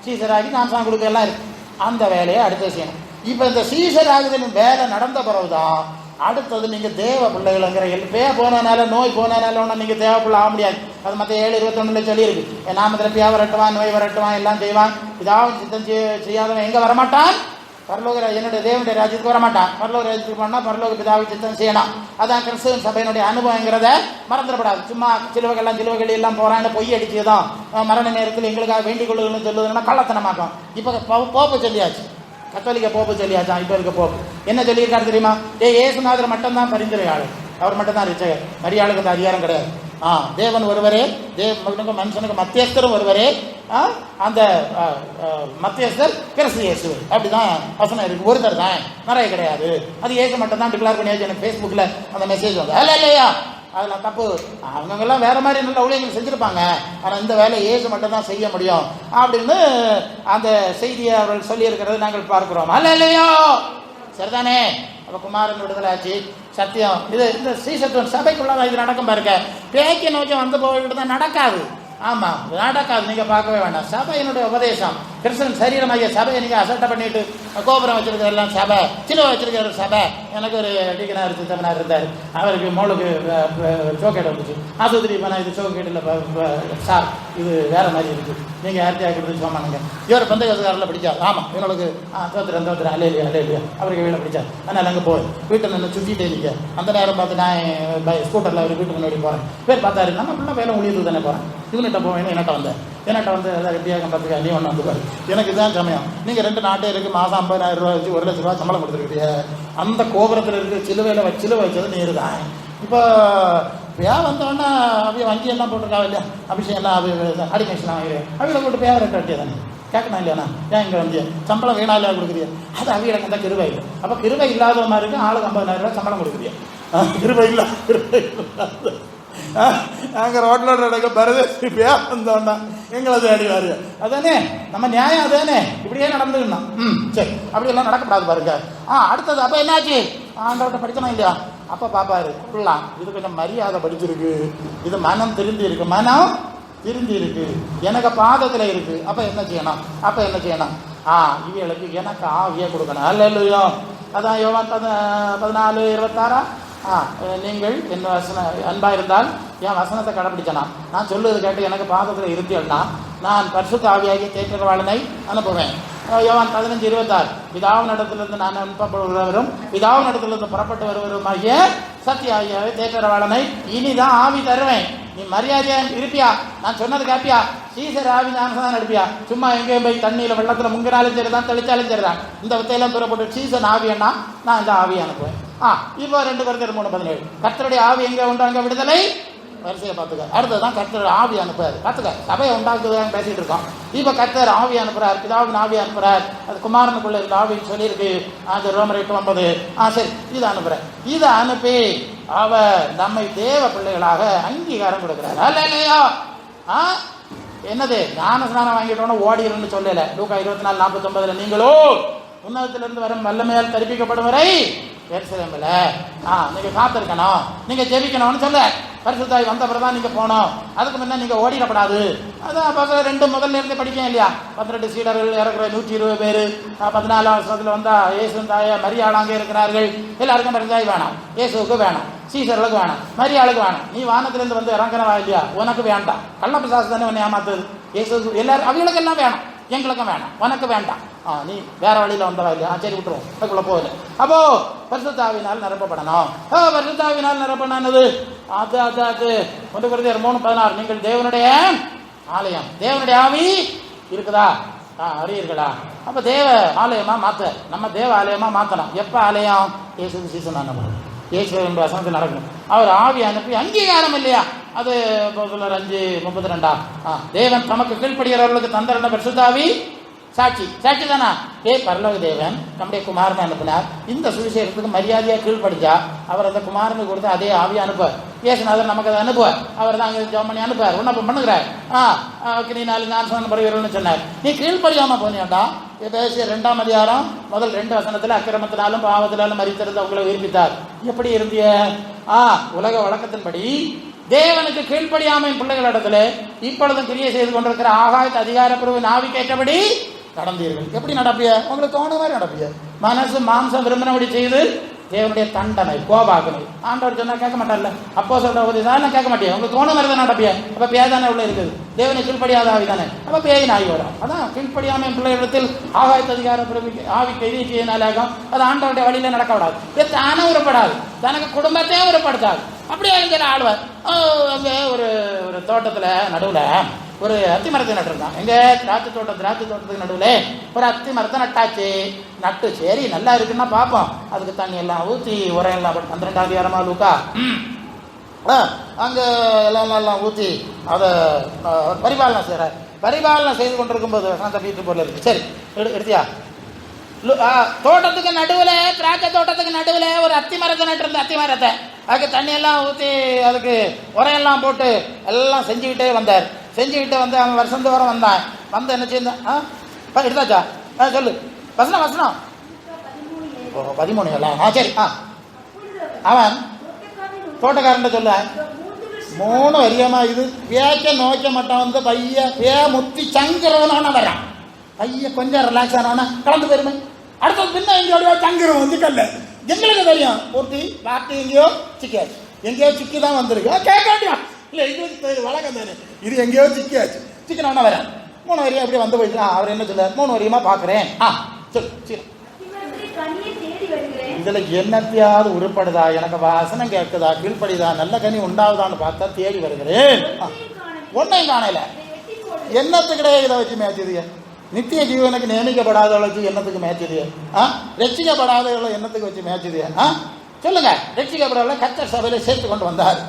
சீசராகி நான் கொடுக்க எல்லாம் இருக்கு. அந்த வேலையை அடுத்து செய்யணும். இப்ப இந்த சீசர் ஆகுதுன்னு வேலை நடந்த பிறகுதான் அடுத்தது நீங்க தேவ பிள்ளைகள்ங்கிற போனனால, நோய் போனனால ஒன்றும் நீங்க தேவ பிள்ளை ஆக முடியாது. அது மற்ற 7:21 சொல்லியிருக்கு. நாமத்துல பியா வரட்டுவான், நோய் வரட்டுவான், எல்லாம் செய்வான். இதாவது சித்தம் செய்யாதவன் எங்க வரமாட்டான்? பரலோக என்னுடைய தேவனுடைய ராஜ்யத்துக்கு வரமாட்டான். பரலோக ராஜ்யத்துக்கு போனால் பரலோக பிதாவை சித்தம் செய்யணும். அதான் கிறிஸ்தவ சபையினுடைய அனுபவங்கிறத மறந்துடப்படாது. சும்மா சிலுவைகள் எல்லாம் போறான்னு பொய் அடிச்சுதான் மரண நேரத்தில் எங்களுக்காக வேண்டிக் கொள்ளுன்னு சொல்லுதுன்னா கள்ளத்தனமாக்கும். இப்போ போப்பு சொல்லியாச்சு, கத்தோலிக்க போப்பு சொல்லியாச்சான். இப்போ இருக்க போப்பு என்ன சொல்லியிருக்காரு தெரியுமா? ஏசுநாதர் மட்டும்தான் பரிந்துரையாளர், அவர் மட்டும்தான் ரிச்சகர். மரியாளுக்கு அந்த அதிகாரம் கிடையாது. தேவன் ஒருவரே, தேவனுக்கு மனுஷனுக்கு மத்தியஸ்தரும் ஒருவரே, அந்த மத்தியஸ்தர் கிறிஸ்து இயேசு. அப்படிதான் வசனம் இருக்கு. ஒருத்தர் தான், நிறைய கிடையாது. அது இயேசு மட்டும் தான் டிக்ளேர் பண்ணியாச்சு. எனக்கு ஃபேஸ்புக்கில் அந்த மெசேஜ் வந்து அல்ல இல்லையா, அதெல்லாம் தப்பு. அவங்கெல்லாம் வேற மாதிரி நல்ல ஊழியர்கள் செஞ்சிருப்பாங்க. ஆனால் இந்த வேலை இயேசு மட்டும் தான் செய்ய முடியும் அப்படின்னு அந்த செய்தியை அவர்கள் சொல்லி இருக்கிறது நாங்கள் பார்க்கிறோம். அல்ல இல்லையோ? சரிதானே? அப்ப குமாரன் விடுதலை ஆச்சு, சத்தியம். இது இந்த ஸ்ரீசத்துவம் சபைக்குள்ள இது நடக்கும் பாருங்க. பேக்கை நோக்கி வந்து போய்கிட்டு தான் நடக்காது. ஆமா, நடக்காது. நீங்க பார்க்கவே வேண்டாம். சபையினுடைய உபதேசம், கிறிஸ்தன் சரீரமாகிய சபையை நீங்க அசட்டை பண்ணிட்டு கோபுரம் வச்சிருக்கிற எல்லாம் சபை, சிலுவை வச்சிருக்கிற ஒரு சபை. எனக்கு ஒரு டீக்கனார் சித்தமனார் இருந்தார். அவருக்கு மோளுக்கு சோக்கேட் வந்துச்சு. ஆஸ்பத்திரி போனா இது சோக்கேட்டில் சார் இது வேற மாதிரி இருக்கு, நீங்க யார்த்தி ஆக்கிட்டு சொன்னாங்க. இவர் பந்தகாரத்தில் படிச்சார். ஆமா, இவங்களுக்கு தோத்துறேன் அலே இல்லையா அவருக்கு வீட்டில் பிடிச்சார். அதனால அங்கே போய் வீட்டில் நின்று சுற்றிட்டே நிற்க. அந்த நேரம் பார்த்து நான் ஸ்கூட்டரில் அவர் வீட்டுக்கு முன்னாடி போகிறேன். பேர் பார்த்தாரு, நம்ம ஃபுல்லாக வேலை ஊழியத்துக்கு தானே போகிறேன். இவன்கிட்ட போவேன், என்னட்ட வந்தேன். என்னட்ட வந்து எதாவது எப்படியாக பார்த்துக்க, நீ ஒன்று வந்து பாரு, எனக்கு இதுதான் சமயம். நீங்கள் 2 நாட்டே இருக்குது, மாதம் 50,000 ரூபா வச்சு 1 லட்ச ரூபா சம்பளம் கொடுத்துருக்கிறிய. அந்த கோபுரத்தில் இருக்கிற சிலுவை வச்சது நீர் தான். இப்போ ஏன் வந்தோன்னா அப்படியே வங்கியெல்லாம் போட்டிருக்காங்க இல்லையா, அபிஷேகம் எல்லாம் அடிக்கேஷன் வாங்கிறேன். அவையில போட்டு பேர் கட்டியா தானே கேட்கணும் இல்லையாண்ணா? ஏன் இங்கே வந்தியா சம்பளம் வீணா இல்லையா கொடுக்குறியா? அது அவையில கிருவை இல்லை. அப்போ கிருவை இல்லாத மாதிரி இருக்கு. ஆளுக்கு 50,000 ரூபா சம்பளம் கொடுக்குறியா? கிருவை இல்லை. நாங்கள் ரோட்டில் நடக்க பரதேசி வந்தோன்னா எங்களை தேடி வருங்க. அதானே நம்ம நியாயம், அதானே இப்படியே நடந்துக்கணும். சரி, அப்படியெல்லாம் நடக்கப்படாது பாருங்க. அடுத்தது அப்போ என்னாச்சு? ஆண்டவர்கிட்ட படிக்கணும் இல்லையா? அப்போ பாப்பாரு கொள்ளலாம், இது கொஞ்சம் மரியாதை படிச்சிருக்கு, இது மனம் திருந்தி இருக்கு, மனம் திருந்தி இருக்கு, எனக்கு பாதத்தில் இருக்கு. அப்போ என்ன செய்யணும்? இவளுக்கு எனக்கு ஆவியை கொடுக்கணும். அல்லேலூயா. அதான் யோவான் 14:26. நீங்கள் என் அன்பாக இருந்தால் என் வசனத்தை கடைப்பிடிச்சனா, நான் சொல்லுவது கேட்டு எனக்கு பாதத்தில் இருந்தேன்னா நான் பரிசுத்த ஆவியாகிய தேற்றவாளனை அனுப்புவேன். யோவான் 15:26. பிதாவின் இடத்திலிருந்து நான் அனுப்பப்படுகிறவரும் பிதாவின் இடத்திலிருந்து புறப்பட்டு வருவருமாகிய சத்திய ஆவியாகிய தேற்றவாளனை இனிதான் ஆவி தருவேன். நீ மரியாதையா இருப்பியா? நான் சொன்னது கேப்பியா? சீசர் ஆவி ஞானசானம் எடுப்பியா? சும்மா எங்கேயும் போய் தண்ணியில் வெள்ளத்தில் முங்கினாலும் சரிதான், தெளிச்சாலும் சரிதான். இந்த வித்தையெல்லாம் தூரப்பட்டு சீசன் ஆவியன்னா நான் இந்த ஆவியை அனுப்புவேன். இப்போ 2 Corinthians 3:17. கர்த்தருடைய ஆவி எங்கே உண்டு அங்கே விடுதலை. வரிசையை பார்த்துக்க. அடுத்ததான் கர்த்தர் ஆவி அனுப்புறாரு. பார்த்துக்க, சபையை உண்டாக்குதான் பேசிட்டு இருக்கோம். இப்போ கர்த்தர் ஆவி அனுப்புறார், பிதாவின் ஆவி அனுப்புறார். அது குமாரனுக்குள்ள இருந்த ஆவின்னு சொல்லியிருக்கு. அது ரோமர் 8:9. சரி, இதை அனுப்புறார். இதை அனுப்பி அவர் நம்மை தேவ பிள்ளைகளாக அங்கீகாரம் கொடுக்கிறார். அல்லேலூயா. என்னது? ஞானஸ்நானம் வாங்கிட்டோன்னு ஓடிடுன்னு சொல்லல. லூக்கா 24:49 நீங்களோ உன்னதத்திலிருந்து வரும் வல்லமையால் தரிப்பிக்கப்படும் வரை எருசலேமில் நீங்க காத்திருக்கணும், நீங்க ஜெபிக்கணும்னு சொல்ல. பரிசுத்தாய் வந்த பிறகுதான் நீங்க போனோம், அதுக்கு முன்ன நீங்க ஓடிடப்படாது. அதான் பக்கம் 2 முதல்ல இருந்து படிக்க இல்லையா? 12 சீடர்கள் இறக்குற 120 பேர். 14ஆம் வருஷத்துல வந்தா இயேசு தாய மரியாளாங்க இருக்கிறார்கள். எல்லாருக்கும் பரிசுத்தாய் வேணாம், இயேசுக்கு வேணாம், சீசர்களுக்கு வேணாம், மரியாளுக்கு வேணாம். நீ வானத்திலிருந்து வந்து இறங்குறவா இல்லையா? உனக்கு வேண்டாம். கள்ளப்பிசாசு தானே உன்னை ஏமாத்துது. இயேசு எல்லாரும் அவங்களுக்கு எல்லாம் வேணும், எங்களுக்கும் வேணாம், உனக்கு வேண்டாம். நீ வேற வழியில வந்தவா இல்லையா? சரி விட்டுருவோம், அதுக்குள்ள போகல. அப்போ பரிசுத்தாவினால் நிரப்பப்படணும். பரிசுத்தாவினால் நிரப்பணது அது 1 Corinthians 3:16. நீங்கள் தேவனுடைய ஆலயம், தேவனுடைய ஆவி இருக்குதா? அறியீர்களா? அப்ப தேவ ஆலயமா மாத்த, நம்ம தேவ ஆலயமா மாத்தணும். எப்ப ஆலயம்? இயேசு சீசன் ஆனவங்க, இயேசு வசனத்தில் நடக்கணும். அவர் ஆவி அனுப்பி அங்கீகாரம் இல்லையா? அது 5:32. தேவன் தமக்கு கீழ்ப்படுகிறவர்களுக்கு தந்தரன பரிசுத்தாவி சாட்சி தானா? பரலோக தேவன் நம்முடைய குமாரனை அனுப்பினார். இந்த சுவிசேஷத்துக்கு மரியாதையா கீழ்படிச்சா அவர் அந்த குமாரனுக்கு கொடுத்து அதே ஆவி அனுப்புவார். இயேசுநாதர் நமக்கு அதை அனுப்புவார். அவர் தான் அங்கே ஜெபம் பண்ணி அனுப்புவார். ஒன்றும் பண்ணுகிறார். நீ 4 ஞானஸ்நானம் படுகிறவர்கள்னு சொன்னார். நீ கீழ்படியாம போனியாண்டா எபேசியர் 2ஆம் அதிகாரம் முதல் 2 வசனத்தில் அக்கிரமத்தினாலும் பாவத்தினாலும் மரித்திருந்த உங்களை உயிர்ப்பித்தார். எப்படி இருந்திய? உலக வழக்கத்தின்படி தேவனுக்கு கீழ்ப்படியாமை பிள்ளைகளிடத்துல இப்பொழுதும் கிரியை செய்து கொண்டிருக்கிற ஆகாயத்து அதிகாரப்பூர்வ ஆவிக்கேற்றபடி நடந்தீர்கள். எப்படி நடப்பிய? உங்களுக்கு தோணு மாதிரி நடப்பிய. மனசு மாம்சம் விரும்பினபடி செய்து தேவனுடைய தண்டனை, கோபாக்கனை. ஆண்டவர் சொன்னா கேட்க மாட்டார்ல. அப்போ சொல்ற கேட்க மாட்டேன், உங்களுக்கு தோணு மாதிரி தான் நடப்பிய. அப்ப பேதானே உள்ள இருக்குது. தேவனை கீழ்ப்படியாத ஆவி தானே. அப்ப பேய் நாய் வரும். அதான் கீழ்ப்படியாமை பிள்ளைகளிடத்தில் ஆகாயத்து அதிகார ஆவி கைதி செய்யனாலாகும். அது ஆண்டவருடைய வழியில நடக்க விடாது. தானே உருப்படாது, தனக்கு குடும்பத்தையும் உருப்படுத்தாது. அப்படியே இங்கே ஆழ்வார். அங்கே ஒரு தோட்டத்துல நடுவுல ஒரு அத்தி மரத்தை நட்டுருந்தான். எங்க திராட்சை தோட்டத்துக்கு நடுவில் ஒரு அத்தி மரத்தை நட்டாச்சு. நட்டு சரி நல்லா இருக்குன்னா பார்ப்போம். அதுக்கு தண்ணி எல்லாம் ஊற்றி உரம் எல்லாம் 12ஆம் அதிகாரமா லூக்கா அங்கே எல்லாம் ஊற்றி அதை பரிபாலனை செய்கிறார். பரிபாலனை செய்து கொண்டிருக்கும் போது வீட்டு போல இருக்கு. சரி எடுத்தியா? தோட்டத்துக்கு நடுவில், திராட்சை தோட்டத்துக்கு நடுவில் ஒரு அத்தி மரத்தை நட்டுருந்த. அத்தி மரத்தை அதுக்கு தண்ணி எல்லாம் ஊற்றி அதுக்கு உரையெல்லாம் போட்டு எல்லாம் செஞ்சுக்கிட்டே வந்தார். செஞ்சுக்கிட்டு வந்து அவன் வருஷந்தோறும் வந்தான். வந்து என்ன செய்தான்? எடுத்தாச்சா? சொல்லு வசனம். 13. சரி. அவன் தோட்டக்காரன் சொல்ல 3 வரியமா இது பேக்க நோக்க மாட்டான். வந்து பைய முத்தி சங்குறவனோட வரான். பைய கொஞ்சம் ரிலாக்ஸ் ஆனவன கலந்து போயிருமே. அடுத்தது பின்ன எங்கேயோட சங்குறவன் வந்து கல்ல. எங்களுக்கு தெரியும் பூர்த்தி பாட்டு எங்கேயோ சிக்கியாச்சு, எங்கேயோ சிக்கி தான் வந்திருக்கு. கேட்க வேண்டியா? இல்லை எங்களுக்கு வழக்கம் தானே. இது எங்கேயோ சிக்கியாச்சு. சிக்கனவனா வரேன் 3 வரியா அப்படியே வந்து போயிட்டு அவர் என்ன சொல்றார்? 3 வரியமா பார்க்குறேன். சொல்லு. இதுல என்னத்தையாவது உருப்படுதா? எனக்கு வாசனம் கேட்குதா? கீழ்படிதா? நல்ல கனி உண்டாவதான்னு பார்த்தா தேடி வருகிறேன். ஒன்றையும் காணல. என்னத்துக்கு கிடையாது இதை வச்சு மேய்ச்சது? நித்திய ஜீவனுக்கு நியமிக்கப்படாதவளுக்கு என்னத்துக்கு மேய்ச்சது? ரட்சிக்கப்படாதவளை என்னத்துக்கு வச்சு மேய்ச்சது? சொல்லுங்க. ரட்சிக்கப்படாத கர்த்தர் சபையில சேர்த்து கொண்டு வந்தார்.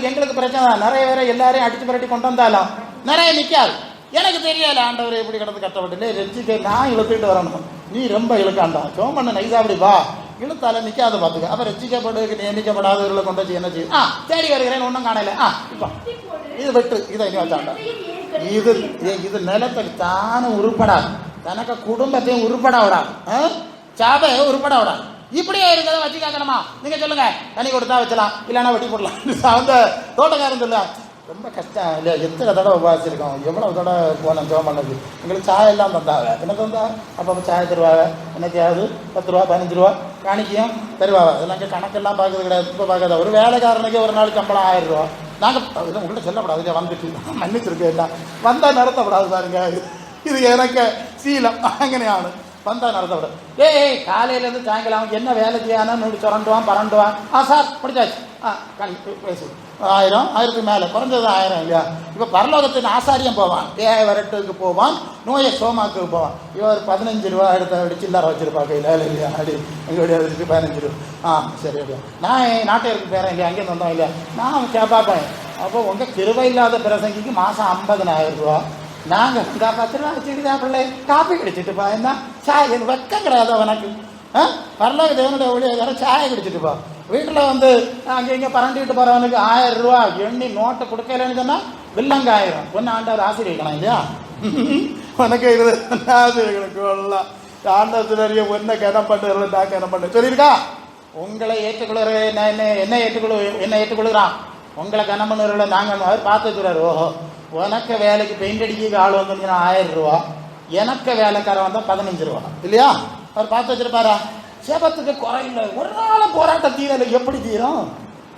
எங்களுக்கு பிரச்சனை. நிறைய பேரை எல்லாரையும் அடித்து புரட்டி கொண்டு வந்தாலும் நிறைய நிற்காது. எனக்கு தெரியல ஆண்டவர் எப்படி கிடந்து கஷ்டப்பட்டு ரட்சிக்க நான் இழுத்துக்கிட்டு வரணும். நீ ரொம்ப இழுக்காண்டான் சோமண்ண நைசா அப்படி வா. இழுத்தால நிற்காத பார்த்துக்க. அப்போ ரசிக்கப்படுவதற்கு நியமிக்கப்படாதவர்களை கொண்டு வச்சு என்ன செய்யும்? தேடி வருகிறேன் ஒன்றும் காணல. இப்போ இது வெட்டு, இதை இனி வச்சாண்டா. இது நிலத்தை தானும் உருப்படாது, தனக்கு குடும்பத்தையும் உருப்பட விடாது, சாபையை உருப்பட விடாது. இப்படியே இருக்கிறத வச்சுக்காக்கணுமா? நீங்க சொல்லுங்க, தண்ணி கொடுத்தா வச்சலாம், இல்லைன்னா வெட்டி போடலாம். அந்த தோட்டக்காரன் சொல்ல ரொம்ப கஷ்டம் இல்லையா? எத்தனை தடவை உபாதிச்சிருக்கோம், எவ்வளவு தடவை போனோம் ஜோம் பண்ணது. எங்களுக்கு சாயெல்லாம் தந்தாங்க, என்ன தந்தா? அப்போ சாய தருவாங்க, என்னத்தையாவது 10 ரூபா 15 ரூபா காணிக்கையும் தருவாங்க. அதெல்லாம் கணக்கெல்லாம் பார்க்கறது கிடையாது. இப்போ பார்க்காத ஒரு வேலைக்காரனுக்கு ஒரு நாளைக்கு சம்பளம் 1000 ரூபா. நாங்கள் உங்கள்கிட்ட சொல்லப்படாது, வந்துட்டு மன்னிச்சிருக்கேன், வந்தால் நடத்தப்படாது பாருங்க. இது எனக்கு சீலம், அங்கனையானு வந்தால் நடத்தப்படாது. காலையிலேருந்து சாயங்காலம் என்ன வேலை செய்யானு சுரண்டுவான் பரண்டுவான். சார் படிச்சாச்சு, பேசு 1000 1000க்கு மேலே, குறைஞ்சது 1000 இல்லையா? இப்போ பரலோகத்தின் ஆசாரியம் போவான், வரட்டுக்கு போவான், நோயை சோமாக்கு போவான். இவர் 15 ரூபா எடுத்த சில்லறை வச்சிருப்பா கையில் இல்லையா? அப்படி எங்களுடைய 15 ரூபா. சரி அப்படியா, நான் நாட்டையருக்கு பேரன் இல்லையா, அங்கேருந்து வந்தோம் இல்லையா? நான் பார்ப்பேன். அப்போ உங்கள் கிருபை இல்லாத பிரசங்கிக்கு மாதம் 50,000 ரூபா. நாங்கள் 10 ரூபா வச்சுக்கிட்டு பிள்ளை காப்பி குடிச்சிட்டுப்பா. என்ன சாய் எனக்கு வெக்கம் கிடையாது உனக்கு? பரலோக தேவனுடைய ஊழியக்கார சாயை குடிச்சிட்டுப்பா. வீட்டில் வந்து அங்கே இங்கே பரண்டிட்டு போகிறவனுக்கு 1000 ரூபா எண்ணி நோட்டை கொடுக்கலன்னு சொன்னால் வில்லங்க 1000 பொண்ணு ஆண்டவர் ஆசிரியக்கணும் இல்லையா? உனக்கு இது ஆசிரியர்களுக்கு எல்லாம் ஆண்டவத்தினரிய ஒன்றை கிணம் பண்ணுறது, நான் கிணம் பண்ணு சொல்லியிருக்கா. உங்களை ஏற்றுக்கொள்கிற என்ன ஏற்றுக்கொள்கிறான், உங்களை கனம் பண்ணுறவர்களை நாங்கள் அவர் பார்த்து வச்சுறாரு. ஓஹோ, உனக்கு வேலைக்கு பெயிண்ட் அடிக்க ஆள் வந்துருச்சுன்னா 1000 ரூபா, எனக்கு வேலைக்காரன் வந்தால் 15 ரூபா இல்லையா? அவர் பார்த்து வச்சிருப்பாரா? சேபத்துக்கு குறையில்லை, ஒரு நாளும் போராட்டம் தீரலை. எப்படி தீரும்?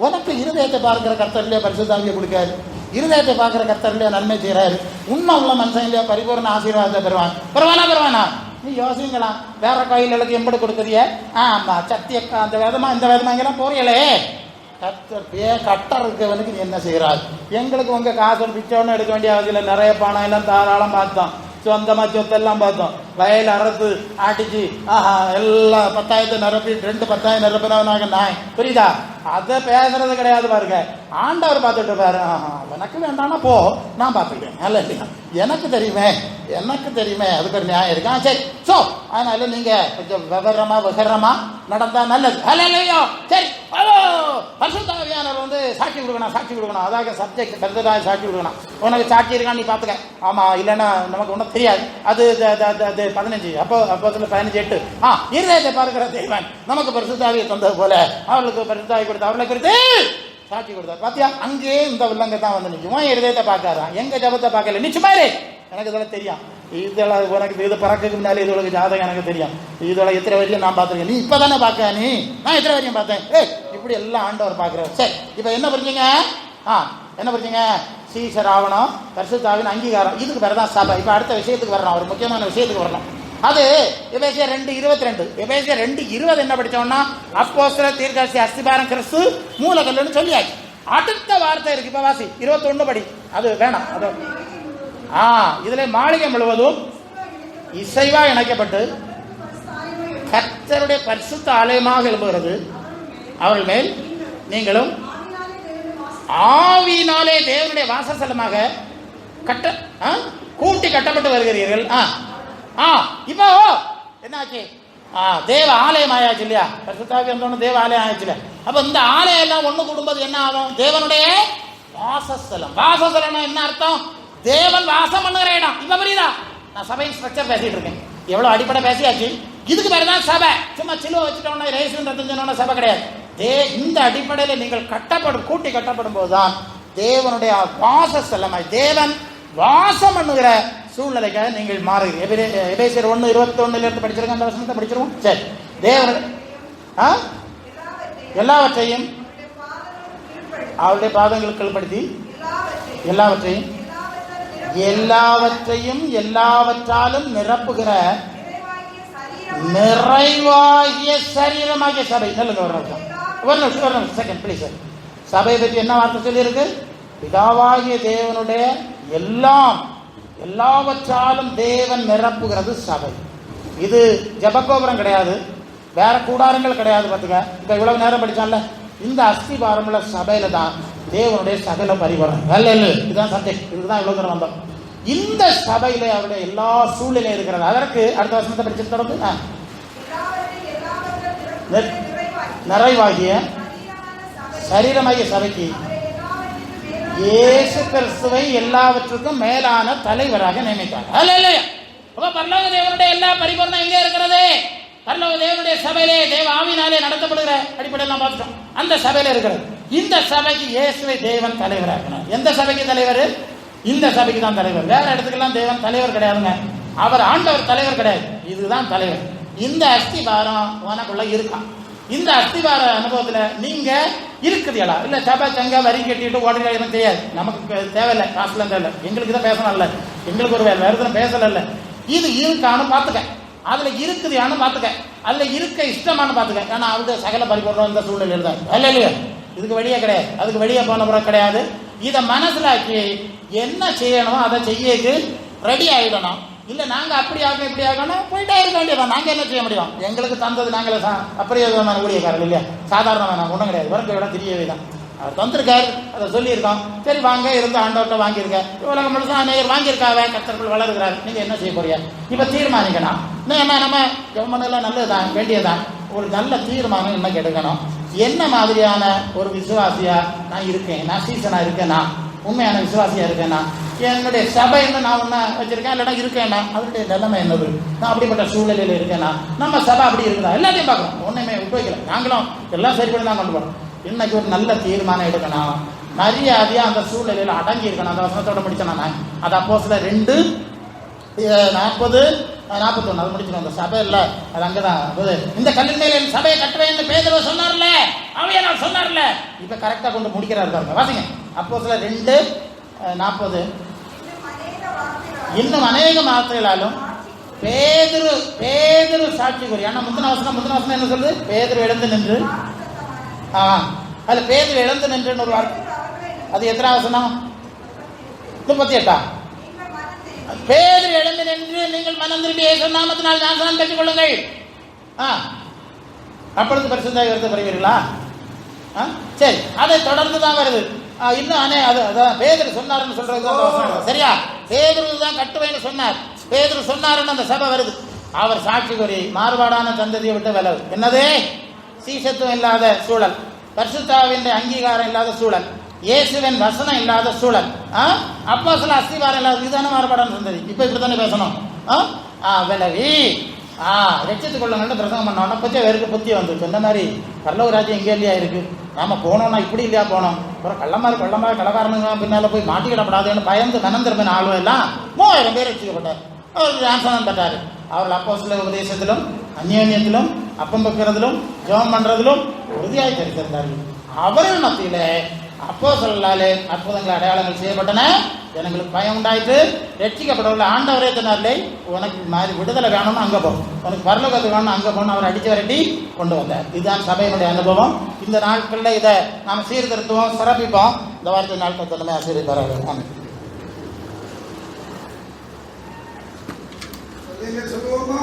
உனக்கு இருதயத்தை பார்க்குற கர்த்தர்லையே பரிசுத்தாவியை கொடுக்காரு, இருதயத்தை பார்க்குற கர்த்தர்லையே நன்மை செய்கிறாரு. உண்மை உள்ள மனுஷன் இல்லையா பரிபூர்ண ஆசீர்வாதத்தை பெறுவானா? நீ யோசிங்களா, வேற கோயில்களுக்கு எம்படி கொடுக்குறிய? ஆமாம், சத்திய அந்த வேதமா இந்த வேதமா இங்கெல்லாம் போறியலே. கட்டர் இருக்கவனுக்கு நீ என்ன செய்கிறாள்? எங்களுக்கு உங்கள் காசு பிச்சோன்னு எடுக்க வேண்டிய அவசியம். நிறைய பணம் எல்லாம் தாராளம் பார்த்தோம், சொந்தமாக சொத்தெல்லாம் பார்த்தோம். வயல் அறுத்து ஆட்டிச்சு, எல்லாம் 10,000 நிரப்பி 2 10,000 நிரப்பினவனாக நாய், புரியுதா? அதை பேசுறது கிடையாது பாருங்க. ஆண்டவர் பார்த்துட்டு பாரு, உனக்கு வேண்டாம்னா போ, நான் பார்த்துக்கிறேன். நல்ல இல்லையா? எனக்கு தெரியுமே அதுக்கு ஒரு நியாயம் இருக்கா? சரி, ஸோ அதனால நீங்க கொஞ்சம் விவரமா நடந்தா நல்லது. இல்லையோ? சரி, பரிசுத்தாவியானவர் வந்து சாட்சி கொடுக்கணும். அதாக சப்ஜெக்ட் கருத்ததாக சாட்சி கொடுக்கணும். உனக்கு சாட்சி இருக்கான்னு நீ பார்த்துக்க. ஆமா, இல்லைன்னா நமக்கு ஒன்றும் தெரியாது. அது 15 அப்போ 15:8 இருதயத்தை பார்க்கிற தேவன் நமக்கு பரிசுத்தாவியை தந்தது போல அவர்களுக்கு பரிசுத்தாவி கொடுத்த அவர்களை குறித்து சாட்சி கொடுத்தார். பாத்தியா, அங்கேயே இந்த வில்லங்க தான் வந்து நிற்கும். இருதயத்தை பார்க்காதான், எங்க ஜபத்தை பார்க்கல. நிச்சயமாரு எனக்கு இதெல்லாம் தெரியும். இதெல்லாம் உனக்கு இது பறக்கிறதுக்கு முன்னாலே இது உனக்கு ஜாதகம் எனக்கு தெரியும். இதெல்லாம் எத்தனை வரையும் நான் பார்த்துருக்கேன். நீ இப்பதானே பார்க்க, நான் எத்தனை வரையும் பார்த்தேன். இப்படி எல்லாம் ஆண்டவர் பார்க்குறாரு. சரி, இப்போ என்ன புரிஞ்சுங்க? சீசர் ஆவணம், பரிசுத்தாவின் அங்கீகாரம், இதுக்கு பேர் தான் சபை. இப்போ அடுத்த விஷயத்துக்கு வரணும், ஒரு முக்கியமான விஷயத்துக்கு வரணும். அது எபேசியர் 2:22. எபேசியர் 2:20 என்ன படிச்சோம்னா, அப்போஸ்தலர் தீர்க்கதரிசி அஸ்திபாரம் கிறிஸ்து மூலக்கல்லுன்னு சொல்லியாச்சு. அடுத்த வார்த்தை இருக்கு, இப்ப வாசி 21 படி. அது வேணாம். அது இதுல மாளிகை முழுவதும் இசைவா இணைக்கப்பட்டு கர்த்தருடைய பரிசுத்த ஆலயமாக எழும்புகிறது. அவர்கள் மேல் நீங்களும் ஆவியினாலே தேவனுடைய வாசஸ்தலமாக கூட்டி கட்டப்பட்டு வருகிறீர்கள். இப்போ என்னாச்சு? தேவ ஆலயம் ஆயாச்சு இல்லையா? பரிசுத்தாவி வந்தோன்னு தேவ ஆலயம் ஆயிடுச்சு இல்லையா? அப்ப இந்த ஆலயம் எல்லாம் ஒண்ணு கூடும்போது என்ன ஆகும்? தேவனுடைய வாசஸ்தலம். வாசஸ்தலம் என்ன அர்த்தம்? தேவன் வாசம் பண்ணுகிற இடம். இப்ப புரியுதா? நான் சபையின் ஸ்ட்ரக்சர் பேசிட்டு இருக்கேன், எவ்வளவு அடிப்படை பேசியாச்சு. இதுக்கு பேர் தான் சபை. சும்மா சிலுவை வச்சுட்டோம்னா ரேசுன்னு சபை கிடையாது. இந்த அடிப்படையில் நீங்கள் கூட்டி கட்டப்படும் போதுதான் தேவனுடைய வாசஸ்தலமாய் தேவன் வாசம் பண்ணுகிற சூழ்நிலைக்காக நீங்கள் மாறுகிறீர்கள். எபேசியர் 1:21 படிச்சிருக்க, அந்த வசனத்தை படிச்சிருவோம். சரி, தேவனுடைய எல்லாவற்றையும் அவருடைய பாதங்களுக்கு கீழ்ப்படுத்தி எல்லாவற்றாலும் நிரப்புகிற நிறைவாகிய சரீரமாகிய சபை. நல்லது, ஒரு நிமிஷம் செகண்ட் ப்ளீஸ். சபையை பற்றி என்ன வார்த்தை சொல்லியிருக்கு? பிதாவாகிய தேவனுடைய எல்லாவற்றாலும் தேவன் நிரப்புகிறது சபை. இது ஜபகோபுரம் கிடையாது, வேற கூடாரங்கள் கிடையாது. பார்த்துக்க, இப்போ இவ்வளவு நேரம் படிச்சான்ல, இந்த அஸ்திபாரமுள்ள சபையில தான் தேவனுடைய சகல பரிபூரணம். இதுதான் சப்ஜெக்ட், இதுதான் இவ்வளவு தூரம் வந்தோம். இந்த சபையில அவருடைய எல்லா சூழ்நிலையும் இருக்கிறது. அதற்கு அடுத்த வசனத்தை படிச்சு தொடர்ந்து நிறைவாகிய சரீரமாகிய சபைக்கு இயேசு கிறிஸ்துவை எல்லாவற்றுக்கும் மேலான தலைவராக நியமித்தார். அல்லேலூயா. அப்ப பரலோக தேவனுடைய எல்லா பரிபூரணம் எங்கே இருக்கிறது? பரலோக தேவனுடைய சபையிலே தேவ ஆவியினாலே நடத்தப்படுகிற அடிப்படையில் பார்த்துட்டோம். அந்த சபையில இருக்கிறது. இந்த சபைக்கு இயேசுவை தேவன் தலைவராக்கணும். எந்த சபைக்கு தலைவர்? இந்த சபைக்கு தான் தலைவர். வேற இடத்துக்கெல்லாம் தேவன் தலைவர் கிடையாதுங்க. அவர் ஆண்டவர் தலைவர் கிடையாது. இதுதான் தலைவர். இந்த அஸ்திபாரம் உனக்குள்ள இருக்கான். இந்த அஸ்திபார அனுபவத்துல நீங்க இருக்குதுங்களா? இல்ல சபை சங்க வரி கட்டிட்டு ஓடுறது தெரியாது. நமக்கு தேவையில்லை, காசுலாம் தேவையில்லை. எங்களுக்கு தான் பேசணும் இல்ல, எங்களுக்கு ஒரு வேறு பேசல இல்ல. இது இருக்கான்னு பாத்துக்க, அதுல இருக்குதுயான்னு பாத்துக்க, அதுல இருக்க இஷ்டமானு பாத்துக்க. ஏன்னா அவங்க சகல பரிபூர்ணம் இந்த சூழ்நிலை இருந்தா இல்ல இல்லையா? இதுக்கு வெளியே கிடையாது, அதுக்கு வெளியே போன பிறகு கிடையாது. இதை மனசிலாக்கி என்ன செய்யணுமோ அதை செய்யக்கு ரெடி ஆகிடணும். இல்லை நாங்கள் அப்படி ஆகணும் இப்படி ஆகணும் போயிட்டே இருக்க வேண்டியதான். நாங்கள் என்ன செய்ய முடியும்? எங்களுக்கு தந்தது நாங்களே அப்பிரயோகமான ஊழியக்காரர்கள் இல்லையா? சாதாரணமான ஒன்றும் கிடையாது. வரக்க விட தெரியவே தான் அவர் தந்திருக்காரு, அதை சொல்லியிருக்கோம். சரி வாங்க இருந்து ஆண்டவர்கிட்ட வாங்கியிருக்கேன். உலகம் முழுசும் அநேகர் வாங்கியிருக்காவே, கர்த்தர்கள் வளர்கிறார். நீங்கள் என்ன செய்ய போறீங்க? இப்போ தீர்மானிக்கணும். என்ன நம்ம கவர்மெண்ட்லாம் நல்லதுதான், வேண்டியதான். ஒரு நல்ல தீர்மானம் இன்னைக்கு எடுக்கணும். என்ன மாதிரியான ஒரு விசுவாசியா நான் இருக்கேன்? நான் சீசனா இருக்கேனா? உண்மையான விசுவாசியா இருக்கேனா? என்னுடைய சபை என்ன நான் ஒன்றா வச்சிருக்கேன் இல்லைனா இருக்கேன்னா அதனுடைய நிலைமை என்னது? நான் அப்படிப்பட்ட சூழ்நிலையில் இருக்கேன்னா? நம்ம சபை அப்படி இருக்குதா? எல்லாத்தையும் பார்க்கணும். ஒன்றுமே விட்டு வைக்கல. நாங்களும் எல்லாம் சரி பண்ணி தான் கொண்டு போகிறோம். இன்னைக்கு ஒரு நல்ல தீர்மானம் எடுக்கணும். மரியாதையாக அந்த சூழ்நிலையில் அடங்கி இருக்கணும். அந்த வசனத்தோட முடிச்சேன் நான். அது அப்போஸ்தலர் 2:40-41 அது முடிச்சிடும். அந்த சபை இல்லை, அது அங்கதான். இந்த கல்லின் மேல என் சபையை கட்டுவேன் பேதுரு சொன்னார்ல, ஆவியானவர் சொன்னார்ல. இப்ப கரெக்டா கொண்டு முடிக்கிறாரு பாருங்க. வாசிங்க அப்போஸ்தலர் 2:40. இன்னும் அநேக வார்த்தைகளாலும் பேதுரு சாட்சி கூறி. ஆனா முந்தின வசனம் என்ன சொல்லுது? பேதுரு எழுந்து நின்று. அதுல பேதுரு எழுந்து நின்றுன்னு ஒரு வார்த்தை. அது எத்தனை வசனம்? 38. பேதுரு எழுந்து நின்று நீங்கள் மனம் திரும்பி இயேசு நாமத்தினால் ஞானஸ்நானம் பெற்றுக் கொள்ளுங்கள். அப்பொழுது பரிசுத்த ஆவியானவர் பெறுவீர்களா? சரி, அதை தொடர்ந்து தான் வருது. இன்னும் அதான் பேதுரு சொன்னாருன்னு சொல்றது சரியா? பேதுரு தான் கட்டுவேன்னு சொன்னார். பேதுரு சொன்னாருன்னு அந்த சபை வருது. அவர் சாட்சி கூறி மாறுபாடான சந்ததியை விட்டு விலகு. என்னது? சீசத்துவம் இல்லாத சூழல், பரிசுத்தாவின் அங்கீகாரம் இல்லாத சூழல், இயேசுவின் வசனம் இல்லாத சூழல், அப்போஸ்தலர் அஸ்திபாரம் இல்லாத இதுதானே மாறுபாடான சந்ததி. இப்ப இப்படித்தானே பேசணும். விலகி ரட்சித்துக் கொள்ளுங்கள்னு பிரசங்கம் பண்ணோம்னா கொஞ்சம் வேருக்கு புத்தி வந்து சொன்ன மாதிரி பரலோக ராஜ்யம் எங்கே இல்லையா இருக்கு? நாம போனோம்னா இப்படி இல்லையா போனோம்? அப்புறம் கள்ளமாரி கலகாரனுங்க பின்னால போய் மாட்டிக்கிடப்படாதுன்னு பயந்து மனந்திரும்பின ஆளும் எல்லாம் 3000 பேர் ரட்சிக்கப்பட்டார். அவர் ஞானஸ்நானம் பெற்றாரு. அவர்கள் அப்போஸ்தலர் உபதேசத்திலும் அந்யோன்யத்திலும் அப்பம் வைக்கிறதிலும் ஜெபம் பண்றதிலும் உறுதியாய் தெரிந்திருந்தார்கள். அவர்கள் மத்தியில அப்போஸ்தலராலே அற்புதங்கள் அடையாளங்கள் செய்யப்பட்டன. ஜனங்களுக்கு பயம் உண்டாயிட்டு ரட்சிக்கப்படவில்லை. ஆண்டவரே சொன்னார்லே, உனக்கு மாதிரி விடுதலை வேணும்னு அங்கே போகும், உனக்கு பரலோகத்து வேணும்னு அங்கே போகணும். அவர் அடித்து விரட்டி கொண்டு வந்தார். இதுதான் சபையினுடைய அனுபவம். இந்த நாட்களில் இதை நாம் சீர்திருத்துவோம், சிறப்பிப்போம். இந்த வார்த்தை நாட்கள் தலைமை ஆசிரியர் பரவாயில்லை. சொல்லுவோமா?